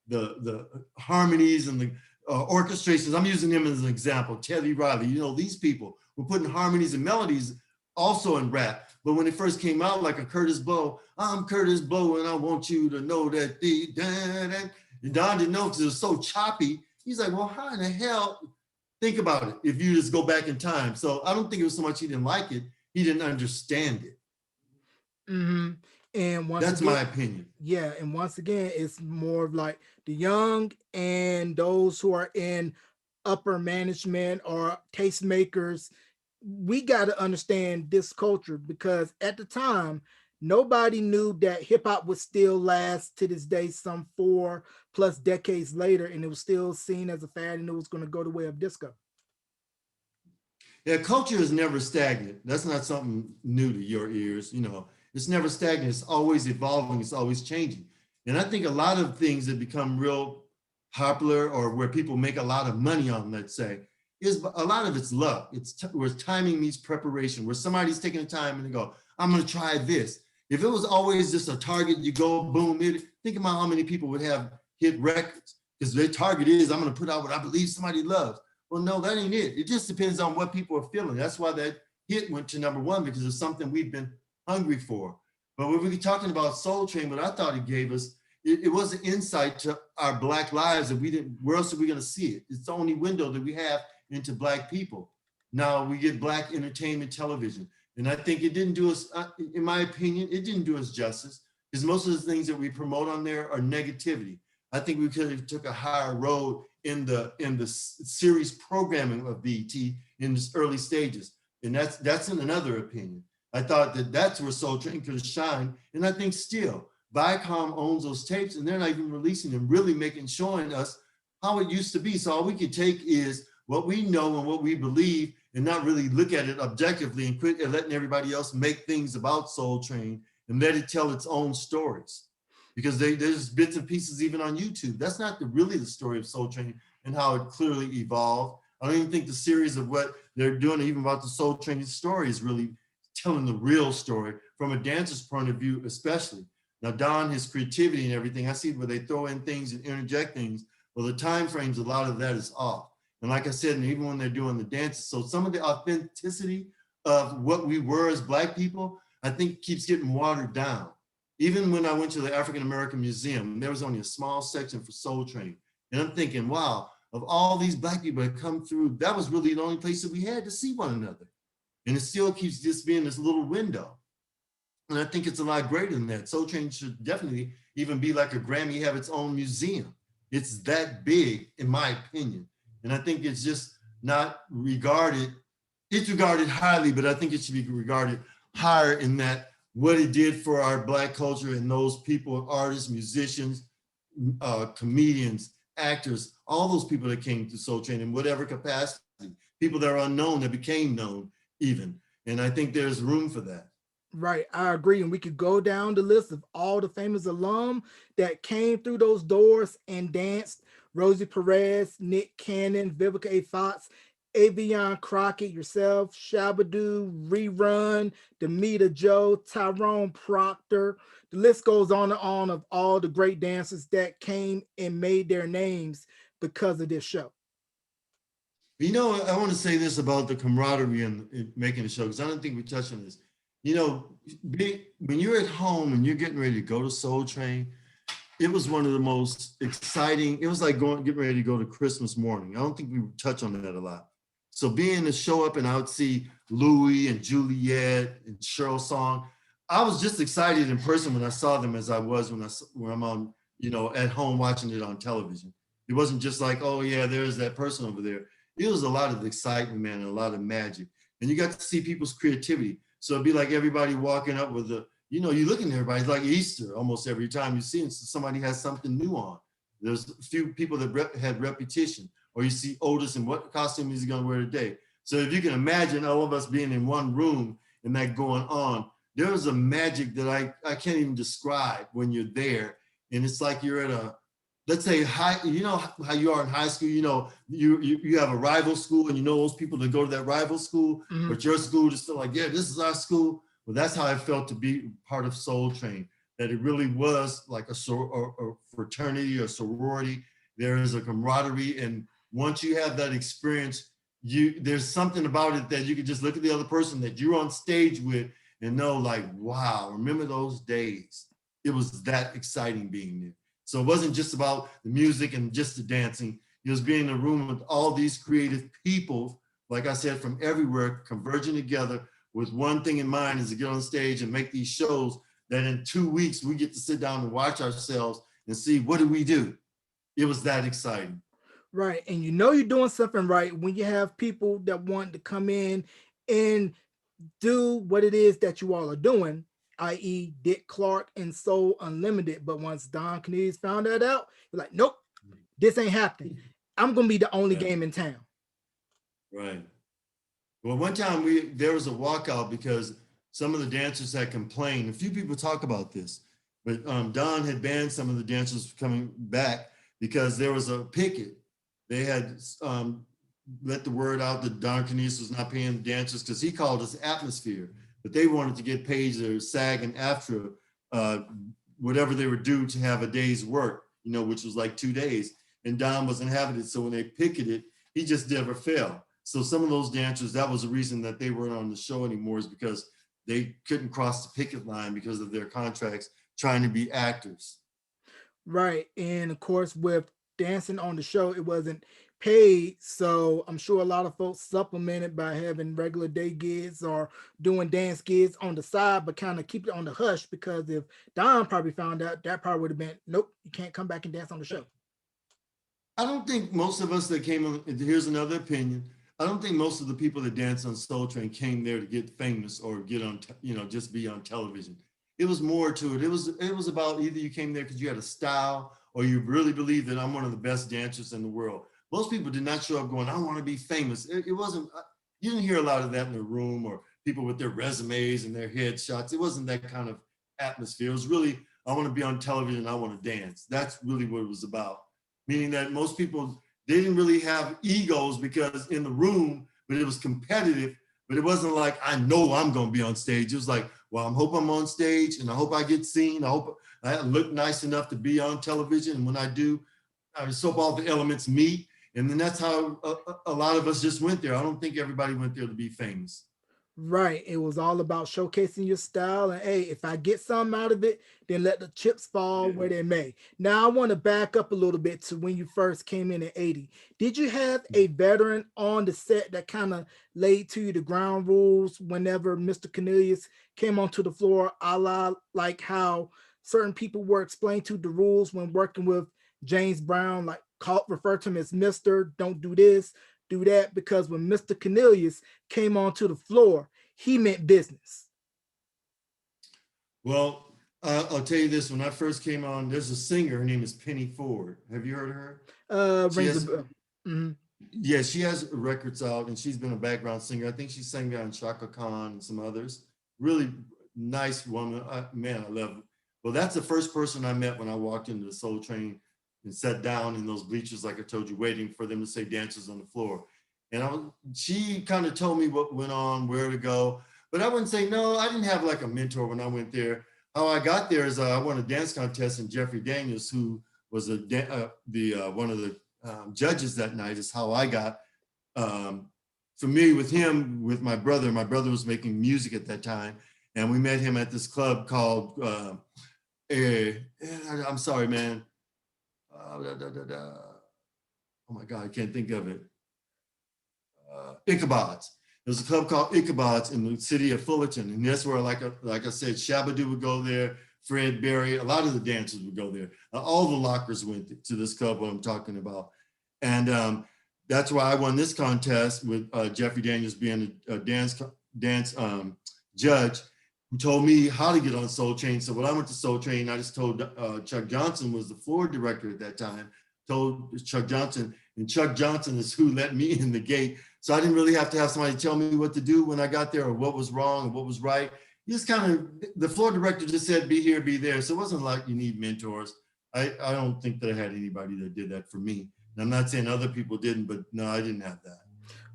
the harmonies and the orchestrations. I'm using him as an example. Teddy Riley, these people were putting harmonies and melodies also in rap. But when it first came out, like a Curtis Blow, I'm Curtis Blow, and I want you to know that and Don didn't know because it was so choppy. He's like, well, how in the hell? Think about it if you just go back in time. So I don't think it was so much he didn't like it, he didn't understand it. Mm-hmm. And that's my opinion. Yeah, and once again, it's more of like the young and those who are in upper management or tastemakers. We got to understand this culture, because at the time, nobody knew that hip hop would still last to this day, some 4+ decades later, and it was still seen as a fad, and it was going to go the way of disco. Yeah, culture is never stagnant. That's not something new to your ears. It's never stagnant. It's always evolving. It's always changing. And I think a lot of things that become real popular, or where people make a lot of money on, let's say, is a lot of it's luck. It's where timing meets preparation, where somebody's taking the time and they go, I'm going to try this. If it was always just a target, you go, boom, think about how many people would have hit records, because their target is, I'm going to put out what I believe somebody loves. Well, no, that ain't it. It just depends on what people are feeling. That's why that hit went to #1, because it's something we've been hungry for. But when we were talking about Soul Train, what I thought it gave us, it was an insight to our Black lives that we didn't, where else are we going to see it? It's the only window that we have into Black people. Now we get Black entertainment television. And I think it didn't do us, in my opinion, it didn't do us justice, because most of the things that we promote on there are negativity. I think we could have took a higher road in the series programming of BET in its early stages. And that's in another opinion. I thought that's where Soul Train could have shined. And I think still, Viacom owns those tapes, and they're not even releasing them, really showing us how it used to be. So all we could take is what we know and what we believe, and not really look at it objectively, and quit letting everybody else make things about Soul Train and let it tell its own stories. Because there's bits and pieces even on YouTube. That's not really the story of Soul Train and how it clearly evolved. I don't even think the series of what they're doing even about the Soul Train story is really telling the real story from a dancer's point of view, especially. Now, Don, his creativity and everything, I see where they throw in things and interject things. Well, the time frames, a lot of that is off. And like I said, and even when they're doing the dances, so some of the authenticity of what we were as Black people, I think keeps getting watered down. Even when I went to the African American Museum, there was only a small section for Soul Train. And I'm thinking, wow, of all these Black people that come through, that was really the only place that we had to see one another. And it still keeps just being this little window. And I think it's a lot greater than that. Soul Train should definitely even be like a Grammy, have its own museum. It's that big, in my opinion. And I think it's just not regarded, it's regarded highly, but I think it should be regarded higher in that what it did for our Black culture and those people, artists, musicians, comedians, actors, all those people that came to Soul Train in whatever capacity, people that are unknown that became known even. And I think there's room for that. Right, I agree. And we could go down the list of all the famous alum that came through those doors and danced. Rosie Perez, Nick Cannon, Vivica A. Fox, Avion Crockett, yourself, Shabadoo, Rerun, Demita Joe, Tyrone Proctor. The list goes on and on of all the great dancers that came and made their names because of this show. You know, I want to say this about the camaraderie in making the show, because I don't think we touched on this. You know, when you're at home and you're getting ready to go to Soul Train, it was one of the most exciting. It was like getting ready to go to Christmas morning. I don't think we touch on that a lot. So being to show up and I would see Louis and Juliet and Cheryl Song, I was just excited in person when I saw them as I was when I'm on, you know, at home watching it on television. It wasn't just like, oh yeah, there's that person over there. It was a lot of excitement, man, and a lot of magic. And you got to see people's creativity. So it'd be like everybody walking up with you know, you look at everybody, it's like Easter almost every time you see it. So somebody has something new on. There's a few people that had repetition, or you see Otis and what costume is he gonna wear today? So if you can imagine all of us being in one room and that going on, there was a magic that I can't even describe when you're there. And it's like you're at let's say you know how you are in high school, you know, you have a rival school and you know those people that go to that rival school, but your school just feel like, yeah, this is our school. Well, that's how I felt to be part of Soul Train, that it really was like a fraternity or sorority. There is a camaraderie. And once you have that experience, there's something about it that you can just look at the other person that you're on stage with and know like, wow, remember those days. It was that exciting being there. So it wasn't just about the music and just the dancing. It was being in a room with all these creative people, like I said, from everywhere, converging together with one thing in mind, is to get on stage and make these shows that in 2 weeks, we get to sit down and watch ourselves and see, what do we do? It was that exciting. Right. And you know you're doing something right when you have people that want to come in and do what it is that you all are doing, i.e. Dick Clark and Soul Unlimited. But once Don Cornelius found that out, you're like, nope, this ain't happening. I'm going to be the only game in town. Right. Well, one time there was a walkout because some of the dancers had complained. A few people talk about this, but Don had banned some of the dancers coming back because there was a picket. They had let the word out that Don Cornelius was not paying the dancers because he called us atmosphere, but they wanted to get paid their SAG and AFTRA, whatever they were due to have a day's work, you know, which was like 2 days. And Don wasn't having it. So when they picketed, he just never fell. So some of those dancers, that was the reason that they weren't on the show anymore, is because they couldn't cross the picket line because of their contracts trying to be actors. Right. And of course, with dancing on the show, it wasn't paid. So I'm sure a lot of folks supplemented by having regular day gigs or doing dance gigs on the side, but kind of keep it on the hush, because if Don probably found out, that probably would have been, nope, you can't come back and dance on the show. I don't think most of us that came on, here's another opinion. I don't think most of the people that danced on Soul Train came there to get famous or get on, you know, just be on television. It was more to it. It was about either you came there because you had a style or you really believe that I'm one of the best dancers in the world. Most people did not show up going, I want to be famous. It wasn't, you didn't hear a lot of that in the room, or people with their resumes and their headshots. It wasn't that kind of atmosphere. It was really, I want to be on television, I want to dance. That's really what it was about. Meaning that most people, they didn't really have egos, because in the room, but it was competitive. But it wasn't like, I know I'm going to be on stage. It was like, well, I hope I'm on stage and I hope I get seen. I hope I look nice enough to be on television. And when I do, I just hope all the elements meet. And then that's how a lot of us just went there. I don't think everybody went there to be famous. Right. It was all about showcasing your style. And hey, if I get something out of it, then let the chips fall where they may. Now, I want to back up a little bit to when you first came in 80. Did you have a veteran on the set that kind of laid to you the ground rules whenever Mr. Cornelius came onto the floor, a la like how certain people were explained to the rules when working with James Brown, like refer to him as Mr. Don't do this, do that, because when Mr. Cornelius came onto the floor, he meant business. Well, I'll tell you this. When I first came on, there's a singer. Her name is Penny Ford. Have you heard of her? Rings a bell. Mm-hmm. Yeah, she has records out, and she's been a background singer. I think she sang on Chaka Khan and some others. Really nice woman. Man, I love her. Well, that's the first person I met when I walked into the Soul Train and sat down in those bleachers, like I told you, waiting for them to say dancers on the floor. And she kind of told me what went on, where to go. But I wouldn't say, no, I didn't have like a mentor when I went there. How I got there is I won a dance contest, and Jeffrey Daniels, who was one of the judges that night, is how I got familiar with him, with my brother. My brother was making music at that time. And we met him at this club called, I'm sorry, man. Oh my God, I can't think of it. Ichabod's. There's a club called Ichabod's in the city of Fullerton. And that's where, like I said, Shabba-Doo would go there, Fred Berry, a lot of the dancers would go there. All the lockers went to this club, what I'm talking about. And that's why I won this contest with Jeffrey Daniels being a dance judge, who told me how to get on Soul Train. So when I went to Soul Train, I just told Chuck Johnson, was the floor director at that time, told Chuck Johnson, and Chuck Johnson is who let me in the gate. So I didn't really have to have somebody tell me what to do when I got there, or what was wrong and what was right. He just kind of, the floor director just said, be here, be there. So it wasn't like you need mentors. I don't think that I had anybody that did that for me. And I'm not saying other people didn't, but no, I didn't have that.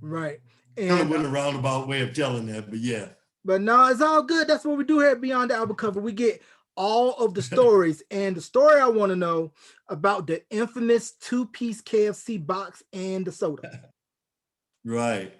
Right. And kind of went a roundabout way of telling that, but yeah. But no, it's all good. That's what we do here at Beyond the Album Cover. We get all of the stories. And the story I want to know about the infamous two-piece KFC box and the soda. Right.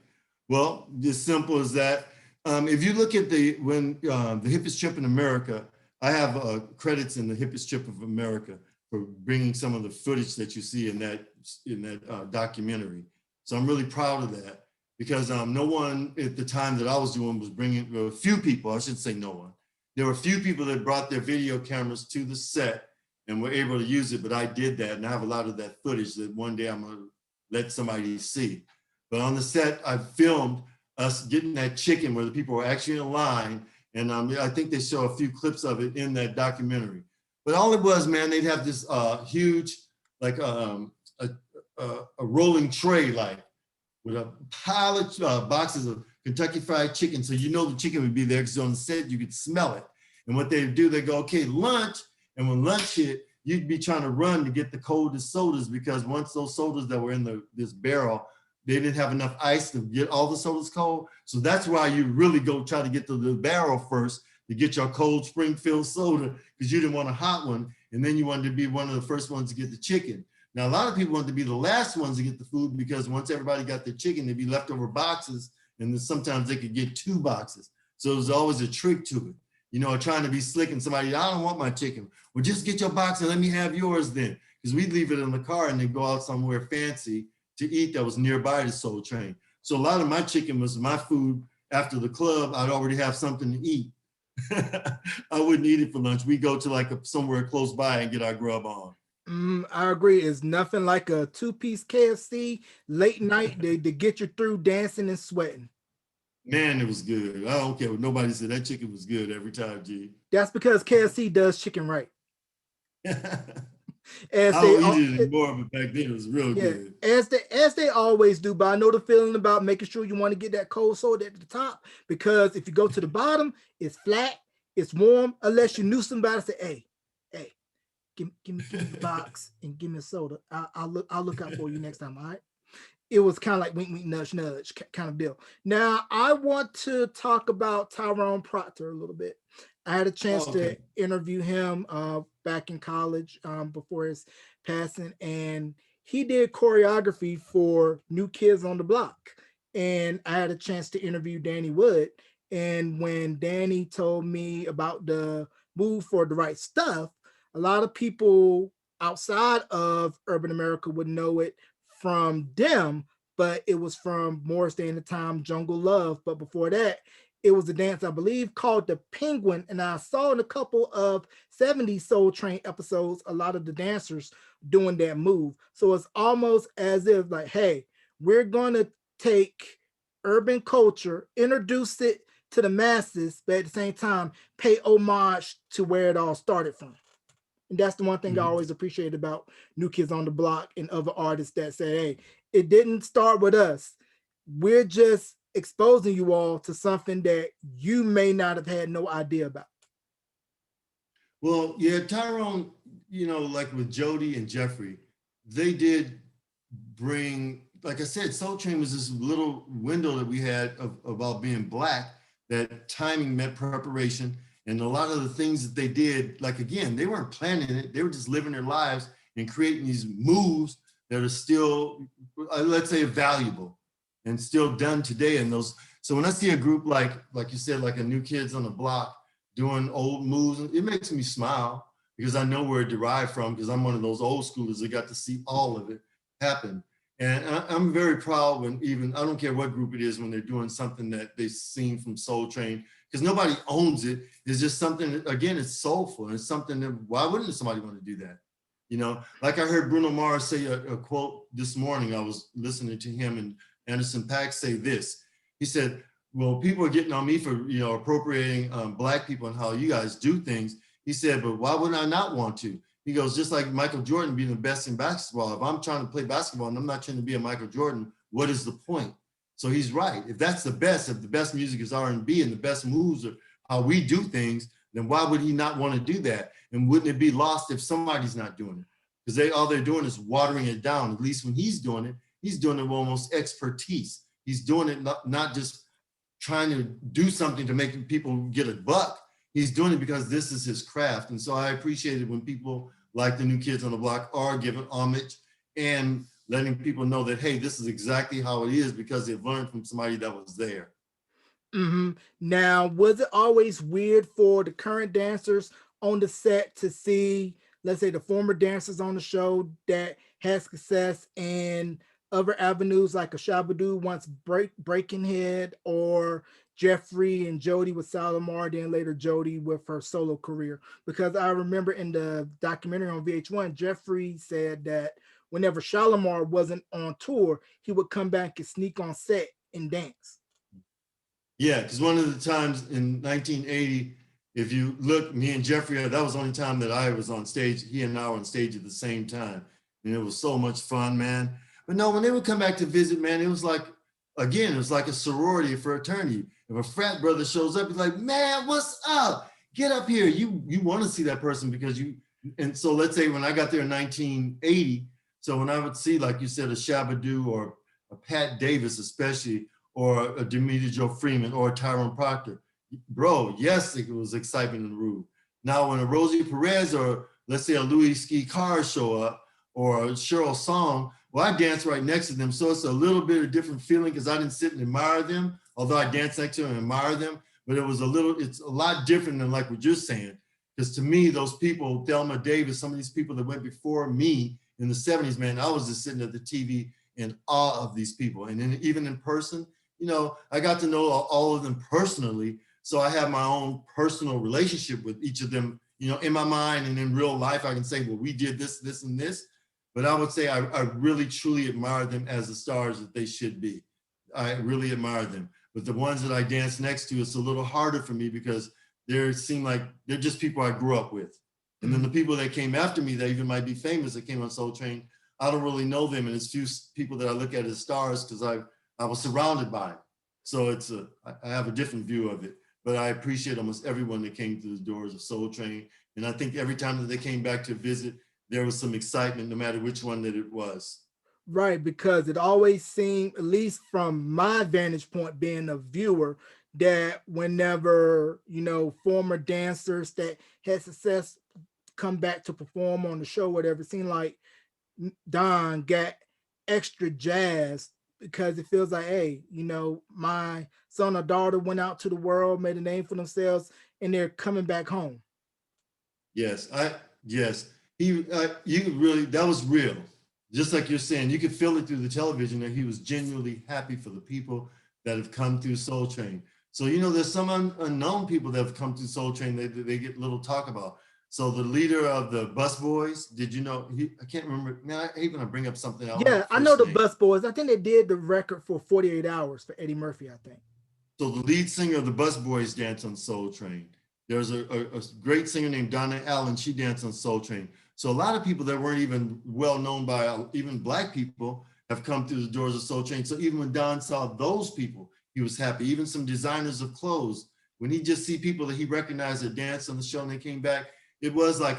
Well, as simple as that. If you look at the hippest trip in America, I have credits in the hippest trip of America for bringing some of the footage that you see in that documentary. So I'm really proud of that, because no one at the time that I was doing was bringing, a few people, I should say no one. There were a few people that brought their video cameras to the set and were able to use it, but I did that, and I have a lot of that footage that one day I'm gonna let somebody see. But on the set, I filmed us getting that chicken where the people were actually in line, and I think they show a few clips of it in that documentary. But all it was, man, they'd have this huge, like a rolling tray, like, with a pile of boxes of Kentucky Fried Chicken. So you know the chicken would be there, because on the set, you could smell it. And what they do, they go, okay, lunch. And when lunch hit, you'd be trying to run to get the coldest sodas, because once those sodas that were in this barrel, they didn't have enough ice to get all the sodas cold. So that's why you really go try to get to the barrel first to get your cold Springfield soda, because you didn't want a hot one. And then you wanted to be one of the first ones to get the chicken. Now, a lot of people want to be the last ones to get the food, because once everybody got their chicken, there'd be leftover boxes, and then sometimes they could get 2 boxes. So there's always a trick to it. You know, trying to be slick, and somebody, I don't want my chicken. Well, just get your box and let me have yours then. Because we'd leave it in the car and then go out somewhere fancy to eat that was nearby the Soul Train. So a lot of my chicken was my food. After the club, I'd already have something to eat. I wouldn't eat it for lunch. We go to like somewhere close by and get our grub on. I agree. It's nothing like a two-piece KFC late night to get you through dancing and sweating. Man, it was good. I don't care what nobody said. That chicken was good every time, G. That's because KFC does chicken right. I don't eat it anymore, but back then it was real good. As they always do. But I know the feeling about making sure you want to get that cold soda at the top, because if you go to the bottom, it's flat, it's warm, unless you knew somebody say, hey, give me the box and give me a soda. I'll look out for you next time, all right? it was kind of like wink, wink, nudge, nudge kind of deal. Now, I want to talk about Tyrone Proctor a little bit. I had a chance to interview him back in college before his passing, and he did choreography for New Kids on the Block. And I had a chance to interview Danny Wood. And when Danny told me about the move for the right stuff, a lot of people outside of urban America would know it from them, but it was from Morris Day and the Time, Jungle Love. But before that, it was a dance, I believe, called the Penguin. And I saw in a couple of 70s Soul Train episodes, a lot of the dancers doing that move. So it's almost as if like, hey, we're going to take urban culture, introduce it to the masses, but at the same time, pay homage to where it all started from. And that's the one thing I always appreciate about New Kids on the Block and other artists that say, hey, it didn't start with us. We're just exposing you all to something that you may not have had no idea about. Well, yeah, Tyrone, you know, like with Jody and Jeffrey, they did bring, like I said, Soul Train was this little window that we had about being Black, that timing meant preparation. And a lot of the things that they did, like, again, they weren't planning it. They were just living their lives and creating these moves that are still, let's say, valuable and still done today. And those, so when I see a group like you said, like a New Kids on the Block doing old moves, it makes me smile because I know where it derived from, because I'm one of those old schoolers that got to see all of it happen. And I'm very proud when even, I don't care what group it is, when they're doing something that they've seen from Soul Train, because nobody owns it. It's just something that, again, it's soulful. And it's something that, why wouldn't somebody want to do that? You know, like I heard Bruno Mars say a quote this morning. I was listening to him and Anderson .Paak say this. He said, well, people are getting on me for, you know, appropriating Black people and how you guys do things. He said, but why wouldn't I not want to? He goes, just like Michael Jordan being the best in basketball. If I'm trying to play basketball and I'm not trying to be a Michael Jordan, what is the point? So he's right. If that's the best, if the best music is R&B and the best moves are how we do things, then why would he not want to do that? And wouldn't it be lost if somebody's not doing it? Because all they're doing is watering it down. At least when he's doing it with almost expertise. He's doing it not just trying to do something to make people get a buck. He's doing it because this is his craft. And so I appreciate it when people like the New Kids on the Block are giving homage and letting people know that, hey, this is exactly how it is because they've learned from somebody that was there. Mm-hmm. Now, was it always weird for the current dancers on the set to see, let's say, the former dancers on the show that had success in other avenues like a Shabba-Doo once Breaking Head, or Jeffrey and Jody with Salomar, then later Jody with her solo career? Because I remember in the documentary on VH1, Jeffrey said that whenever Shalimar wasn't on tour, he would come back and sneak on set and dance. Yeah, because one of the times in 1980, if you look, me and Jeffrey, that was the only time that I was on stage. He and I were on stage at the same time. And it was so much fun, man. But no, when they would come back to visit, man, it was like, again, it was like a sorority, a fraternity. If a frat brother shows up, he's like, man, what's up? Get up here. You want to see that person because you, and so let's say when I got there in 1980, so when I would see, like you said, a Shabba-Doo or a Pat Davis, especially, or a Demeter Joe Freeman or a Tyrone Proctor, bro, yes, it was excitement in the room. Now when a Rosie Perez or let's say a Louis Ski Carr show up or a Cheryl Song, well, I dance right next to them. So it's a little bit of different feeling because I didn't sit and admire them, although I danced next to them and admire them, but it's a lot different than like what you're saying. Because to me, those people, Thelma Davis, some of these people that went before me in the 70s, man, I was just sitting at the TV in awe of these people. And then even in person, you know, I got to know all of them personally. So I have my own personal relationship with each of them, you know, in my mind, and in real life, I can say, well, we did this, this, and this. But I would say I really, truly admire them as the stars that they should be. I really admire them. But the ones that I dance next to, it's a little harder for me because they seem like they're just people I grew up with. And then the people that came after me that even might be famous that came on Soul Train, I don't really know them. And it's few people that I look at as stars because I was surrounded by it. So I have a different view of it. But I appreciate almost everyone that came through the doors of Soul Train. And I think every time that they came back to visit, there was some excitement, no matter which one that it was. Right, because it always seemed, at least from my vantage point being a viewer, that whenever, former dancers that had success come back to perform on the show, whatever, it seemed like Don got extra jazz because it feels like, hey, my son or daughter went out to the world, made a name for themselves, and they're coming back home. Yes, yes. You really, that was real. Just like you're saying, you could feel it through the television that he was genuinely happy for the people that have come through Soul Train. So, there's some unknown people that have come through Soul Train they get little talk about. So the leader of the Bus Boys, did you know, I can't remember, man, I hate when I bring up something, I don't know Yeah, the I know first the name. Bus Boys. I think they did the record for 48 hours for Eddie Murphy, I think. So the lead singer of the Bus Boys danced on Soul Train. There's a great singer named Donna Allen. She danced on Soul Train. So a lot of people that weren't even well known by even Black people have come through the doors of Soul Train. So even when Don saw those people, he was happy. Even some designers of clothes, when he just see people that he recognized that danced on the show and they came back, it was like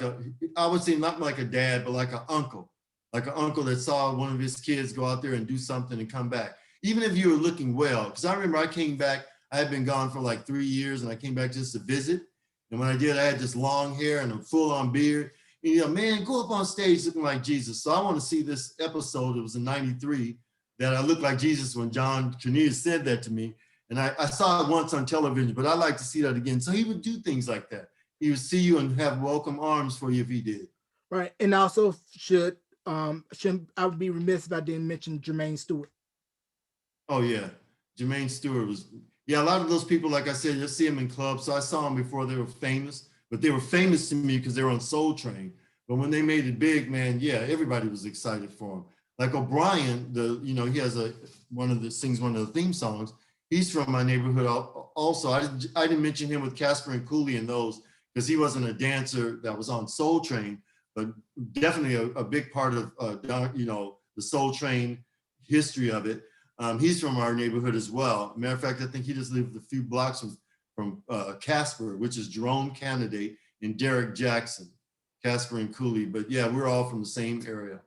I would say not like a dad, but like an uncle that saw one of his kids go out there and do something and come back. Even if you were looking well, because I remember I came back, I had been gone for like 3 years and I came back just to visit. And when I did, I had this long hair and a full on beard. And, man, go up on stage looking like Jesus. So I want to see this episode. It was in 93 that I looked like Jesus when John Cornelius said that to me. And I saw it once on television, but I'd like to see that again. So he would do things like that. He would see you and have welcome arms for you if he did. Right. And also should I would be remiss if I didn't mention Jermaine Stewart. Oh yeah. Jermaine Stewart was, yeah, a lot of those people, like I said, you'll see them in clubs. So I saw them before they were famous, but they were famous to me because they were on Soul Train. But when they made it big, man, yeah, everybody was excited for him. Like O'Brien, he has sings one of the theme songs. He's from my neighborhood also. I didn't mention him with Casper and Cooley and those because he wasn't a dancer that was on Soul Train, but definitely a big part of, the Soul Train history of it. He's from our neighborhood as well. Matter of fact, I think he just lived a few blocks from Casper, which is Jerome Candidate and Derek Jackson, Casper and Cooley. But yeah, we're all from the same area.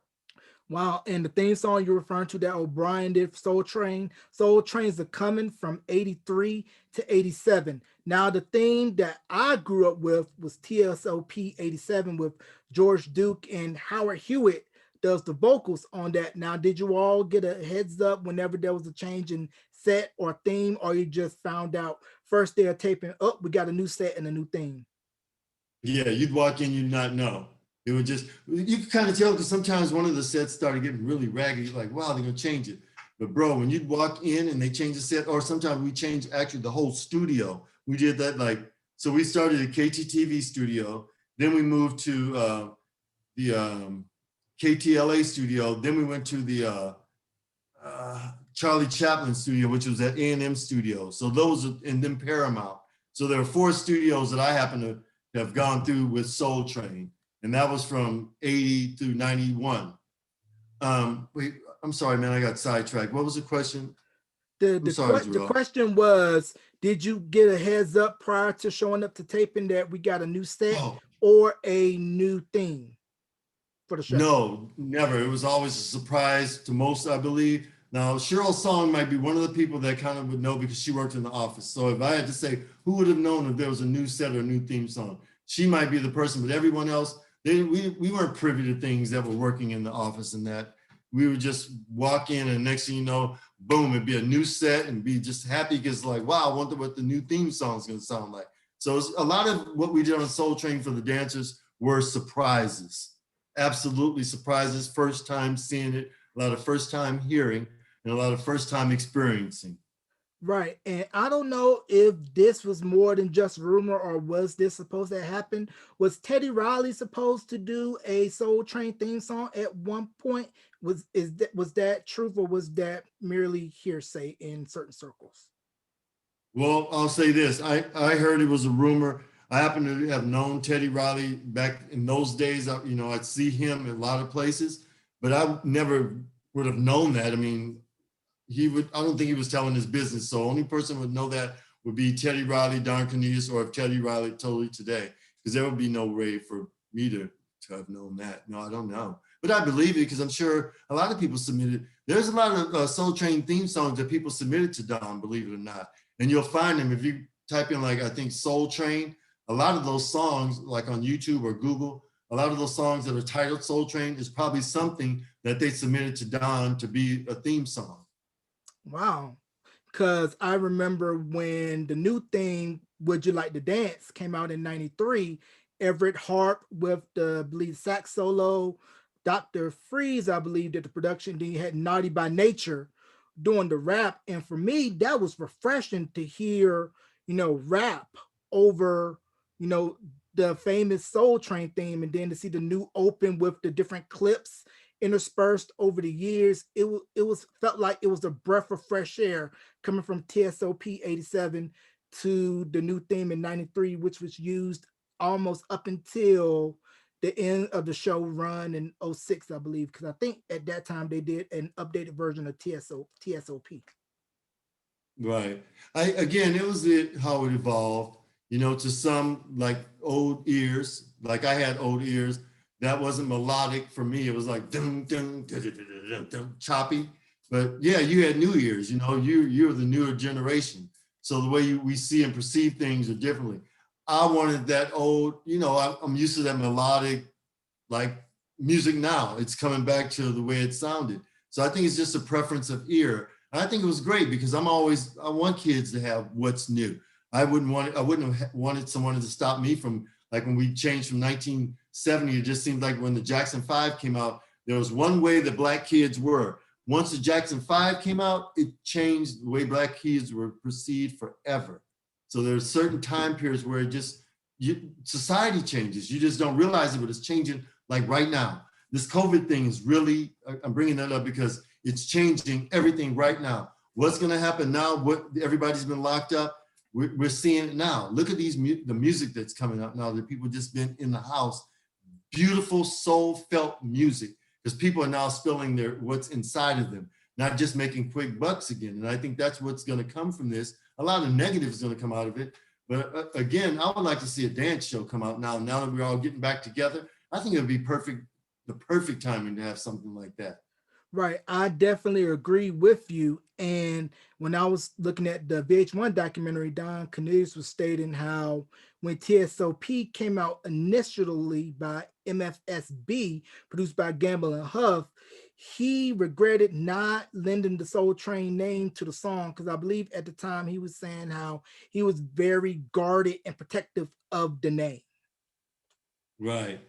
Wow. And the theme song you're referring to that O'Brien did for Soul Train. Soul Train's are coming from 83 to 87. Now, the theme that I grew up with was TSOP 87 with George Duke and Howard Hewitt does the vocals on that. Now, did you all get a heads up whenever there was a change in set or theme, or you just found out first day of taping, oh, we got a new set and a new theme? Yeah, you'd walk in, you'd not know. It would just, you could kind of tell because sometimes one of the sets started getting really raggedy, like, wow, they're gonna change it. But bro, when you'd walk in and they change the set, or sometimes we change actually the whole studio. We did that so we started at KTTV studio, then we moved to the KTLA studio, then we went to the Charlie Chaplin studio, which was at A&M studio. So those, and then Paramount. So there are 4 studios that I happen to have gone through with Soul Train. And that was from 80 through 91. Wait, I'm sorry, man, I got sidetracked. What was the question? The question was, did you get a heads up prior to showing up to taping that we got a new set or a new theme for the show? No, never. It was always a surprise to most, I believe. Now, Cheryl Song might be one of the people that kind of would know because she worked in the office. So if I had to say who would have known if there was a new set or a new theme song, she might be the person, but everyone else, we weren't privy to things that were working in the office and that. We would just walk in and next thing you know, boom, it'd be a new set and be just happy because like, wow, I wonder what the new theme song is going to sound like. So a lot of what we did on Soul Train for the dancers were surprises. Absolutely surprises, first time seeing it, a lot of first time hearing, and a lot of first time experiencing. Right. And I don't know if this was more than just rumor or was this supposed to happen. Was Teddy Riley supposed to do a Soul Train theme song at one point? Was that truth or was that merely hearsay in certain circles? Well, I'll say this. I heard it was a rumor. I happen to have known Teddy Riley back in those days. I'd see him in a lot of places, but I never would have known that. I mean, I don't think he was telling his business. So only person would know that would be Teddy Riley, Don Cornelius, or if Teddy Riley totally today, because there would be no way for me to have known that. No, I don't know. but I believe it because I'm sure a lot of people submitted. There's a lot of Soul Train theme songs that people submitted to Don, believe it or not. And you'll find them if you type in, like, I think Soul Train, a lot of those songs, like on YouTube or Google, a lot of those songs that are titled Soul Train is probably something that they submitted to Don to be a theme song. Wow. Because I remember when the new theme, Would You Like to Dance, came out in 93, Everett Harp with the, I believe, sax solo, Dr. Freeze, I believe, did the production. Then you had Naughty by Nature doing the rap. And for me, that was refreshing to hear, rap over, the famous Soul Train theme, and then to see the new open with the different clips interspersed over the years. It was felt like it was a breath of fresh air coming from TSOP 87 to the new theme in 93, which was used almost up until the end of the show run in 06, I believe, because I think at that time they did an updated version of TSOP. Right. Again, it was how it evolved, to some, like, old ears, like I had old ears. That wasn't melodic for me. It was like dum, dum, dum, dum, dum, dum, choppy. But yeah, you had new ears, you're the newer generation. So the way we see and perceive things are differently. I wanted that old, I'm used to that melodic, like, music now. It's coming back to the way it sounded. So I think it's just a preference of ear. And I think it was great because I want kids to have what's new. I wouldn't have wanted someone to stop me from, like, when we changed from 1970, it just seemed like when the Jackson 5 came out, there was one way that Black kids were. Once the Jackson 5 came out, it changed the way Black kids were perceived forever. So there's certain time periods where society changes. You just don't realize it, but it's changing, like, right now. This COVID thing is really, I'm bringing that up because it's changing everything right now. What's going to happen now? Everybody's been locked up. We're seeing it now. Look at the music that's coming out now that people just been in the house. Beautiful, soul felt music, because people are now spilling what's inside of them, not just making quick bucks again. And I think that's what's going to come from this. A lot of negative is going to come out of it. But again, I would like to see a dance show come out now that we're all getting back together. I think it would be the perfect timing to have something like that. Right. I definitely agree with you. And when I was looking at the VH1 documentary, Don Cornelius was stating how when TSOP came out initially by MFSB, produced by Gamble and Huff, he regretted not lending the Soul Train name to the song, because I believe at the time he was saying how he was very guarded and protective of the name. Right.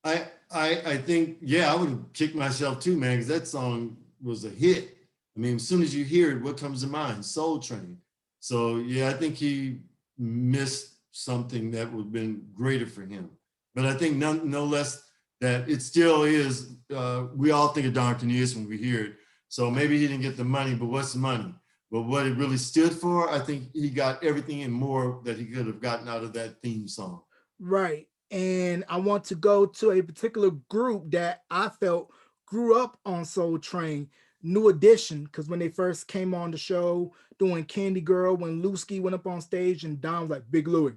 I think, yeah, I would have kicked myself too, man, because that song was a hit. I mean, as soon as you hear it, what comes to mind? Soul Train. So yeah, I think he missed something that would have been greater for him. But I think no less that it still is, we all think of Don Cornelius when we hear it. So maybe he didn't get the money, but what's the money? But what it really stood for, I think he got everything and more that he could have gotten out of that theme song. Right. And I want to go to a particular group that I felt grew up on Soul Train, New Edition, because when they first came on the show doing Candy Girl, when Lusky went up on stage and Don was like, Big Louie,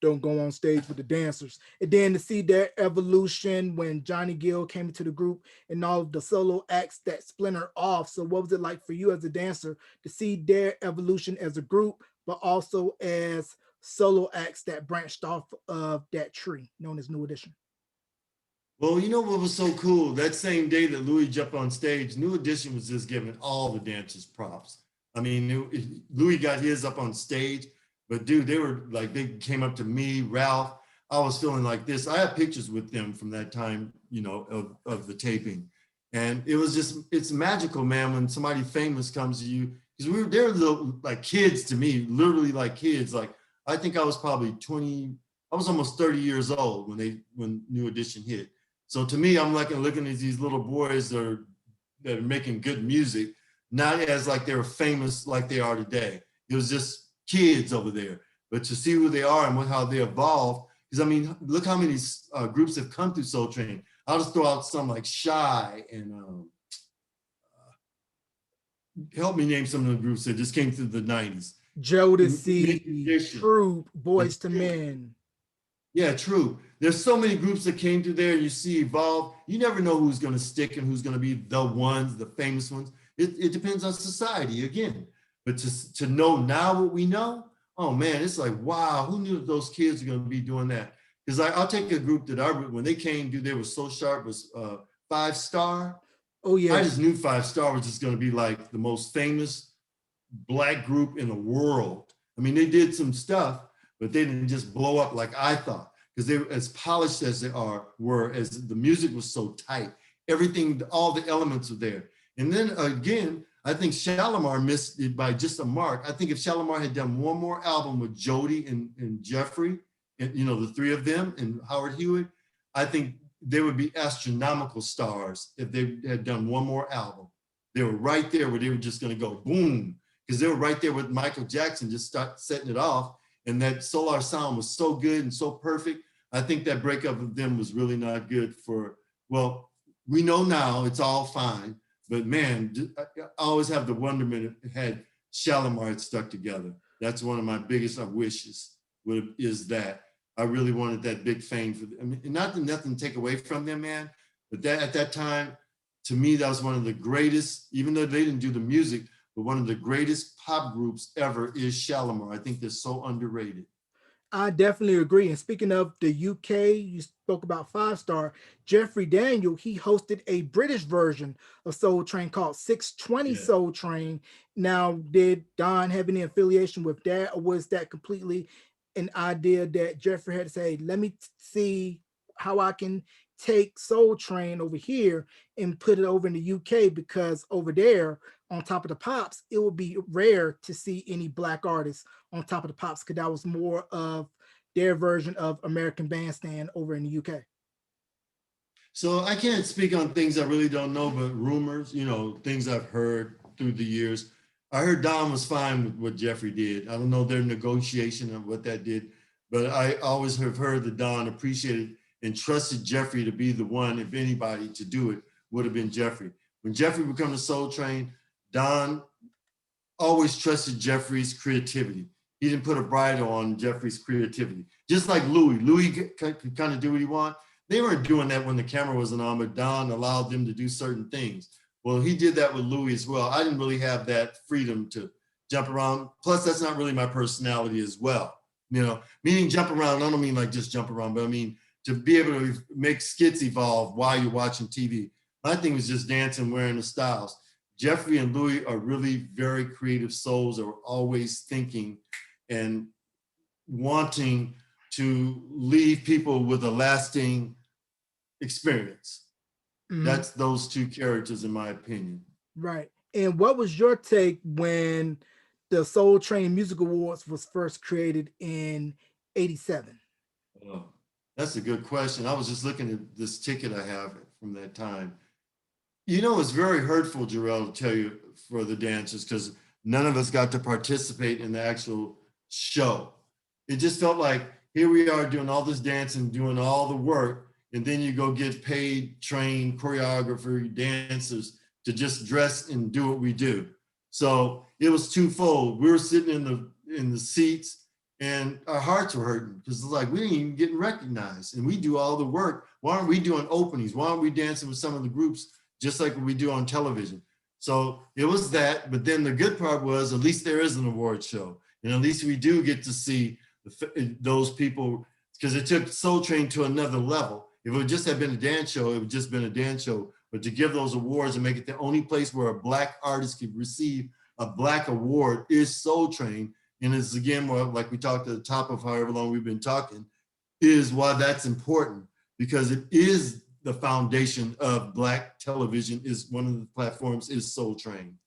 don't go on stage with the dancers. And then to see their evolution when Johnny Gill came into the group and all of the solo acts that splintered off. So what was it like for you as a dancer to see their evolution as a group, but also as solo acts that branched off of that tree known as New Edition? Well, you know what was so cool? That same day that Louis jumped on stage, New Edition was just giving all the dancers props. I mean, Louis got his up on stage, but dude, they came up to me, Ralph. I was feeling like this. I have pictures with them from that time, of the taping. And it's magical, man, when somebody famous comes to you. Because they were little, like kids to me, literally like kids. Like, I think I was probably 20, I was almost 30 years old when New Edition hit. So to me, I'm looking at these little boys that are making good music, not as like they were famous like they are today. It was just kids over there. But to see who they are and how they evolved, because I mean, look how many groups have come through Soul Train. I'll just throw out some like Shy and help me name some of the groups that just came through the 90s. Jodeci, Troop, Boys to Men. Yeah, true. there's so many groups that came through there. You see evolve. You never know who's going to stick and who's going to be the ones, the famous ones. It depends on society again. But to know now what we know, oh man, it's like, wow, who knew that those kids are going to be doing that? Because I'll take a group that when they came through, they were so sharp, was 5 Star. Oh yeah. I just knew 5 Star was just going to be like the most famous Black group in the world. I mean, they did some stuff, but they didn't just blow up like I thought, because they were as polished as they were, as the music was so tight. Everything, all the elements were there. And then again, I think Shalimar missed it by just a mark. I think if Shalimar had done one more album with Jody and Jeffrey, and you know, the 3 of them and Howard Hewitt, I think they would be astronomical stars if they had done one more album. They were right there where they were just going to go boom, because they were right there with Michael Jackson, just start setting it off. And that Solar sound was so good and so perfect. I think that breakup of them was really not good for, well, we know now it's all fine, but man, I always have the wonderment had Shalimar had stuck together. That's one of my biggest wishes, is that I really wanted that big fame for them. I mean, nothing to take away from them, man, but that at that time, to me, that was one of the greatest, even though they didn't do the music, but one of the greatest pop groups ever is Shalimar. I think they're so underrated. I definitely agree. And speaking of the UK, you spoke about 5 Star. Jeffrey Daniel, he hosted a British version of Soul Train called 620 Soul Train. Now, did Don have any affiliation with that, or was that completely an idea that Jeffrey had to say, let me see how I can take Soul Train over here and put it over in the UK, because over there on Top of the Pops, it would be rare to see any Black artists on Top of the Pops, because that was more of their version of American Bandstand over in the UK. So I can't speak on things I really don't know, but rumors, you know, things I've heard through the years. I heard Don was fine with what Jeffrey did. I don't know their negotiation of what that did, but I always have heard that Don appreciated and trusted Jeffrey to be the one, if anybody, to do it, would have been Jeffrey. When Jeffrey became the Soul Train, Don always trusted Jeffrey's creativity. He didn't put a bridle on Jeffrey's creativity. Just like Louis. Louis could kind of do what he wanted. They weren't doing that when the camera wasn't on, but Don allowed them to do certain things. Well, he did that with Louis as well. I didn't really have that freedom to jump around. Plus, that's not really my personality as well. You know, meaning jump around, I don't mean like just jump around, but I mean to be able to make skits evolve while you're watching TV. My thing was just dancing, wearing the styles. Jeffrey and Louis are really very creative souls that are always thinking and wanting to leave people with a lasting experience. Mm-hmm. That's those 2 characters, in my opinion. Right. And what was your take when the Soul Train Music Awards was first created in '87? Oh, that's a good question. I was just looking at this ticket I have from that time. You know, it's very hurtful, Jarrell, to tell you, for the dancers, because none of us got to participate in the actual show. It just felt like, here we are doing all this dancing, doing all the work, and then you go get paid, trained choreographer, dancers to just dress and do what we do. So it was twofold. We were sitting in the seats, and our hearts were hurting, because it's like, we ain't even getting recognized, and we do all the work. Why aren't we doing openings? Why aren't we dancing with some of the groups just like we do on television? So it was that, but then the good part was, at least there is an award show, and at least we do get to see those people, because it took Soul Train to another level. If it would just have been a dance show, it would just been a dance show. But to give those awards and make it the only place where a Black artist could receive a Black award is Soul Train. And it's, again, like we talked at the top of however long we've been talking, is why that's important, because it is the foundation of Black television. Is one of the platforms is Soul Train.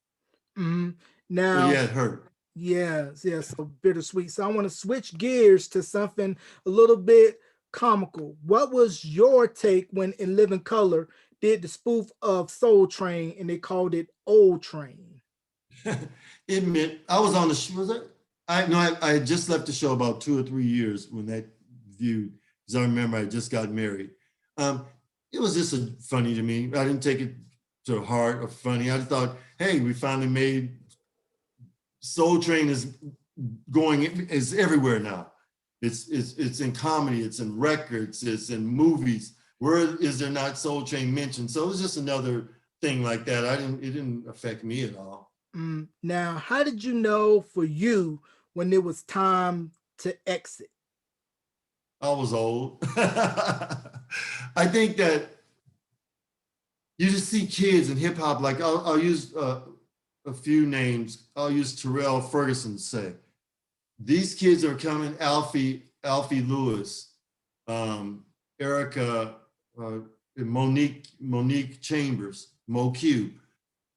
Mm-hmm. Now, so yeah, it hurt. Yes, so bittersweet. So I want to switch gears to something a little bit comical. What was your take when In Living Color did the spoof of Soul Train and they called it Old Train? It meant I was on the show. Was it? I had just left the show about 2 or 3 years when that viewed, because I remember I just got married. It was just funny to me. I didn't take it to heart or funny. I thought, hey, we finally made Soul Train is everywhere now. It's in comedy, it's in records, it's in movies. Where is there not Soul Train mentioned? So it was just another thing like that. It didn't affect me at all. Now, how did you know for you when it was time to exit? I was old. I think that you just see kids in hip hop. Like I'll use a few names. I'll use Terrell Ferguson to say these kids are coming. Alfie Lewis, Erica, Monique Chambers, Mo Q.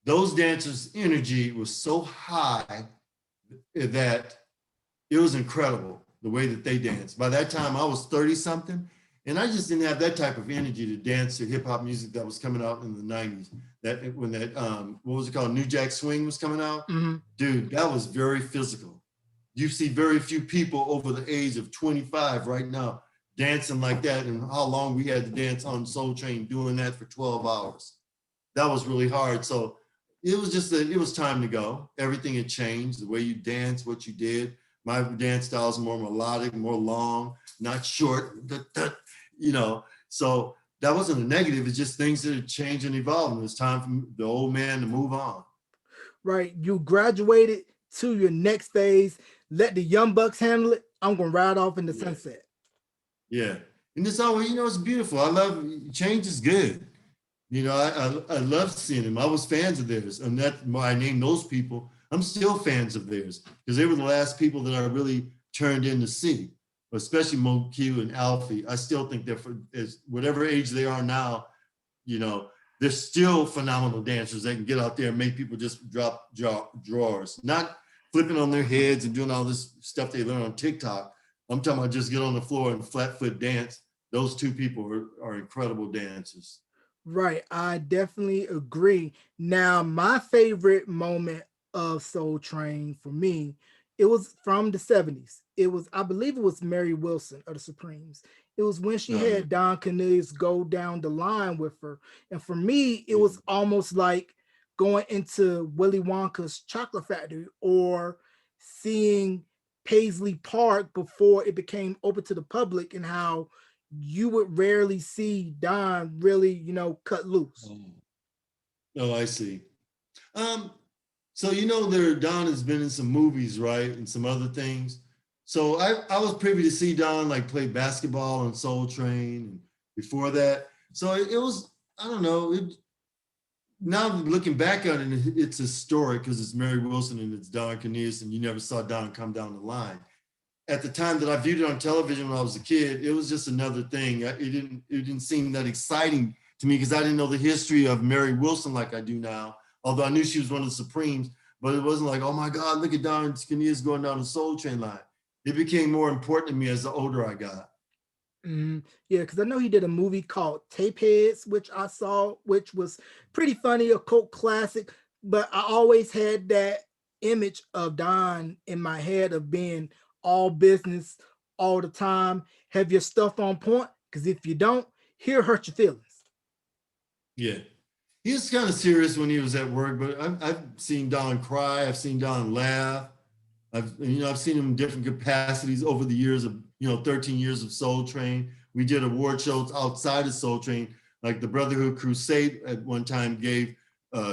Those dancers' energy was so high that it was incredible the way that they danced. By that time, I was 30 something, and I just didn't have that type of energy to dance to hip hop music that was coming out in the 90s. That when that what was it called? New Jack Swing was coming out. Dude, that was very physical. You see very few people over the age of 25 right now dancing like that, and how long we had to dance on Soul Train doing that for 12 hours. That was really hard. So it was just that it was time to go. Everything had changed. The way you dance, what you did. My dance style is more melodic, more long, not short, you know. So that wasn't a negative. It's just things that had changed and evolved. And it was time for the old man to move on. Right. You graduated to your next phase. Let the young bucks handle it. I'm gonna ride off in the sunset. Yeah. And it's always, it's beautiful. I love change is good. I love seeing them. I was fans of theirs. And that's why I named those people. I'm still fans of theirs because they were the last people that I really turned in to see, especially Mo Q and Alfie. I still think they're, whatever age they are now, they're still phenomenal dancers. They can get out there and make people just drop drawers, not flipping on their heads and doing all this stuff they learn on TikTok. I'm talking about just get on the floor and flat foot dance. Those two people are incredible dancers. Right. I definitely agree. Now, my favorite moment of Soul Train for me, it was from the 70s. I believe it was Mary Wilson of the Supremes. It was when she had Don Cornelius go down the line with her. And for me, it was almost like going into Willy Wonka's chocolate factory or seeing Paisley Park before it became open to the public, and how you would rarely see Don really, cut loose. Oh, I see. So Don has been in some movies, right, and some other things. So I was privy to see Don like play basketball on Soul Train and before that. So it was, I don't know. Now looking back on it, it's historic because it's Mary Wilson and it's Don Cornelius, and you never saw Don come down the line. At the time that I viewed it on television when I was a kid, it was just another thing. It didn't seem that exciting to me because I didn't know the history of Mary Wilson like I do now. Although I knew she was one of the Supremes, but it wasn't like, oh my God, look at Don Cornelius going down the Soul Train line. It became more important to me as the older I got. Yeah, because I know he did a movie called Tape Heads, which I saw, which was pretty funny, a cult classic. But I always had that image of Don in my head of being all business all the time. Have your stuff on point, because if you don't, he'll hurt your feelings. Yeah. He was kind of serious when he was at work, but I've seen Don cry. I've seen Don laugh. I've seen him in different capacities over the years of, 13 years of Soul Train. We did award shows outside of Soul Train, like the Brotherhood Crusade at one time gave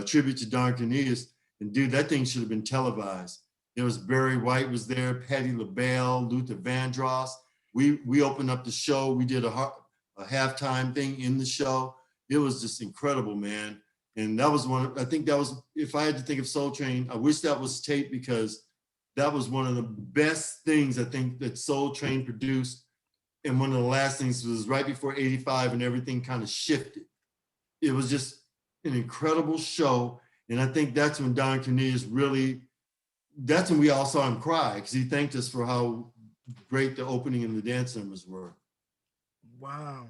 tribute to Don Cornelius. And dude, that thing should have been televised. There was Barry White was there, Patti LaBelle, Luther Vandross. We opened up the show. We did a halftime thing in the show. It was just incredible, man. And that was if I had to think of Soul Train, I wish that was taped because that was one of the best things I think that Soul Train produced. And one of the last things was right before 85 and everything kind of shifted. It was just an incredible show. And I think that's when Don Cornelius that's when we all saw him cry because he thanked us for how great the opening and the dance numbers were. Wow.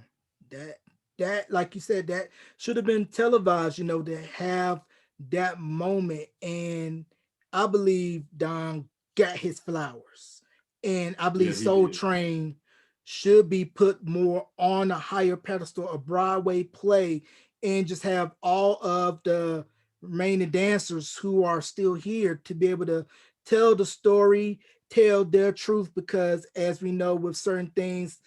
That, like you said, that should have been televised, to have that moment. And I believe Don got his flowers. And I believe Soul Train should be put more on a higher pedestal, a Broadway play, and just have all of the remaining dancers who are still here to be able to tell the story, tell their truth, because as we know with certain things,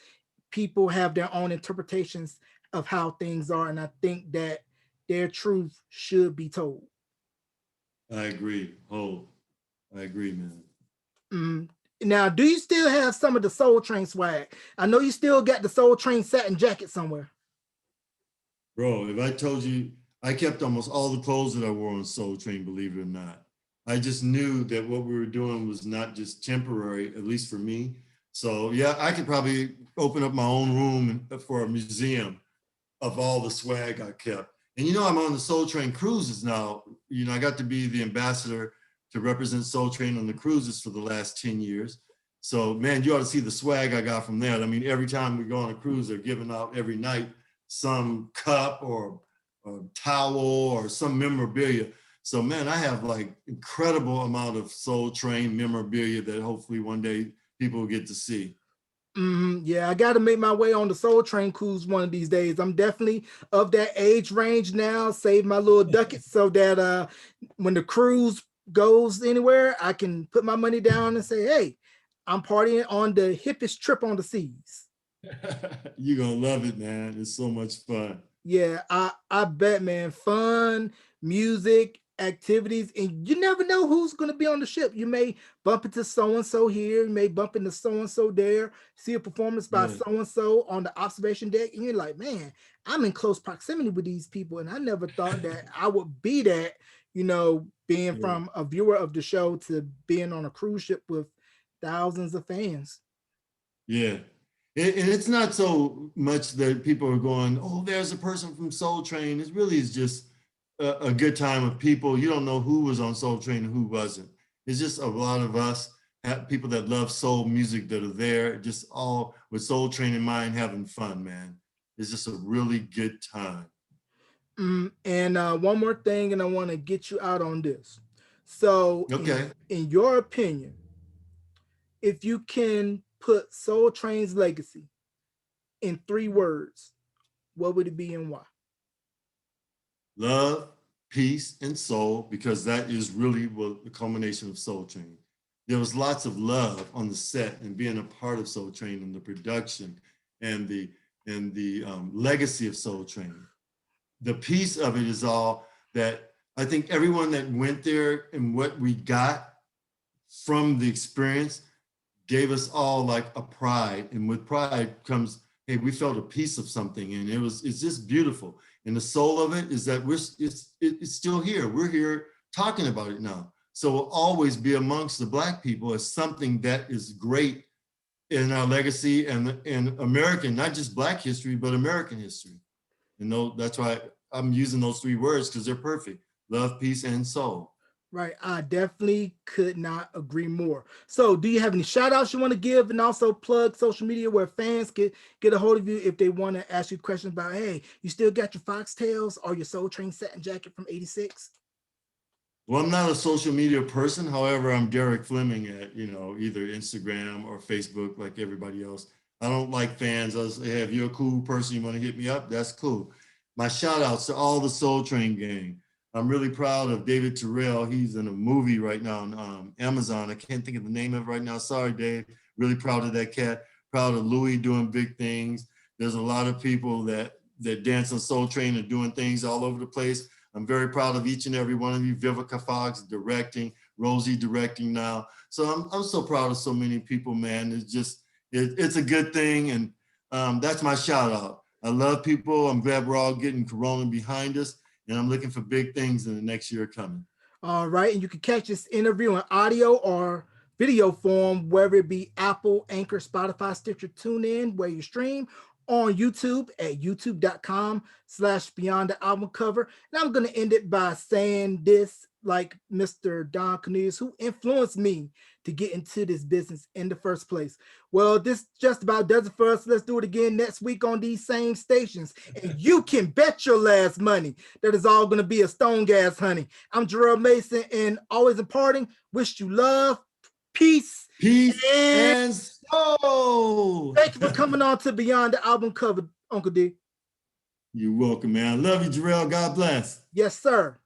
people have their own interpretations of how things are. And I think that their truth should be told. I agree. Oh, I agree, man. Mm. Now, do you still have some of the Soul Train swag? I know you still got the Soul Train satin jacket somewhere. Bro, if I told you, I kept almost all the clothes that I wore on Soul Train, believe it or not. I just knew that what we were doing was not just temporary, at least for me. So yeah, I could probably open up my own room for a museum of all the swag I kept. And you know, I'm on the Soul Train cruises now. You know, I got to be the ambassador to represent Soul Train on the cruises for the last 10 years. So man, you ought to see the swag I got from that. I mean, every time we go on a cruise, they're giving out every night some cup or towel or some memorabilia. So man, I have like incredible amount of Soul Train memorabilia that hopefully one day people will get to see. Yeah, I got to make my way on the Soul Train cruise one of these days. I'm definitely of that age range now. Save my little ducats so that when the cruise goes anywhere, I can put my money down and say, hey, I'm partying on the hippest trip on the seas. You're gonna love it, man. It's so much fun. Yeah, I bet, man. Fun, music, activities, and you never know who's going to be on the ship. You may bump into so and so here, you may bump into so and so there, see a performance by Yeah, so and so on the observation deck, and you're like, man, I'm in close proximity with these people, and I never thought that I would be that. Being yeah, from a viewer of the show to being on a cruise ship with thousands of fans. yeah. And it's not so much that people are going, oh, there's a person from Soul Train. It really is just a good time of people. You don't know who was on Soul Train and who wasn't. It's just a lot of us, people that love soul music that are there, just all with Soul Train in mind, having fun, man. It's just a really good time. And one more thing, and I want to get you out on this. So, Okay. in your opinion, if you can put Soul Train's legacy in 3 words, what would it be and why? Love, peace, and soul, because that is really what the culmination of Soul Train. There was lots of love on the set and being a part of Soul Train and the production and the legacy of Soul Train. The piece of it is all that I think everyone that went there and what we got from the experience gave us all like a pride. And with pride comes, hey, we felt a piece of something, and it's just beautiful. And the soul of it is that it's still here. We're here talking about it now. So we'll always be amongst the Black people as something that is great in our legacy and in American, not just Black history, but American history. And that's why I'm using those 3 words, because they're perfect: love, peace, and soul. Right. I definitely could not agree more. So, do you have any shout outs you want to give, and also plug social media where fans can get a hold of you if they want to ask you questions about, hey, you still got your foxtails or your Soul Train satin jacket from 86? Well, I'm not a social media person. However, I'm Derek Fleming at, either Instagram or Facebook like everybody else. I don't like fans. I say, hey, if you're a cool person, you want to hit me up, that's cool. My shout outs to all the Soul Train gang. I'm really proud of David Terrell. He's in a movie right now on Amazon. I can't think of the name of it right now. Sorry, Dave. Really proud of that cat. Proud of Louis doing big things. There's a lot of people that dance on Soul Train and doing things all over the place. I'm very proud of each and every one of you. Vivica Fox directing, Rosie directing now. So I'm so proud of so many people, man. It's a good thing. And that's my shout out. I love people. I'm glad we're all getting Corona behind us. And I'm looking for big things in the next year coming. All right. And you can catch this interview in audio or video form, whether it be Apple, Anchor, Spotify, Stitcher, TuneIn, where you stream, on YouTube at youtube.com/beyond the album cover. And I'm going to end it by saying this, like Mr. Don Cornelius, who influenced me to get into this business in the first place. Well, this just about does it for us. Let's do it again next week on these same stations. And you can bet your last money that is all going to be a stone gas, honey. I'm Jermaine Mason, and always imparting, wish you love, peace, and soul. Thank you for coming on to Beyond the Album Cover, Uncle D. You're welcome, man. I love you, Jarrell. God bless. Yes, sir.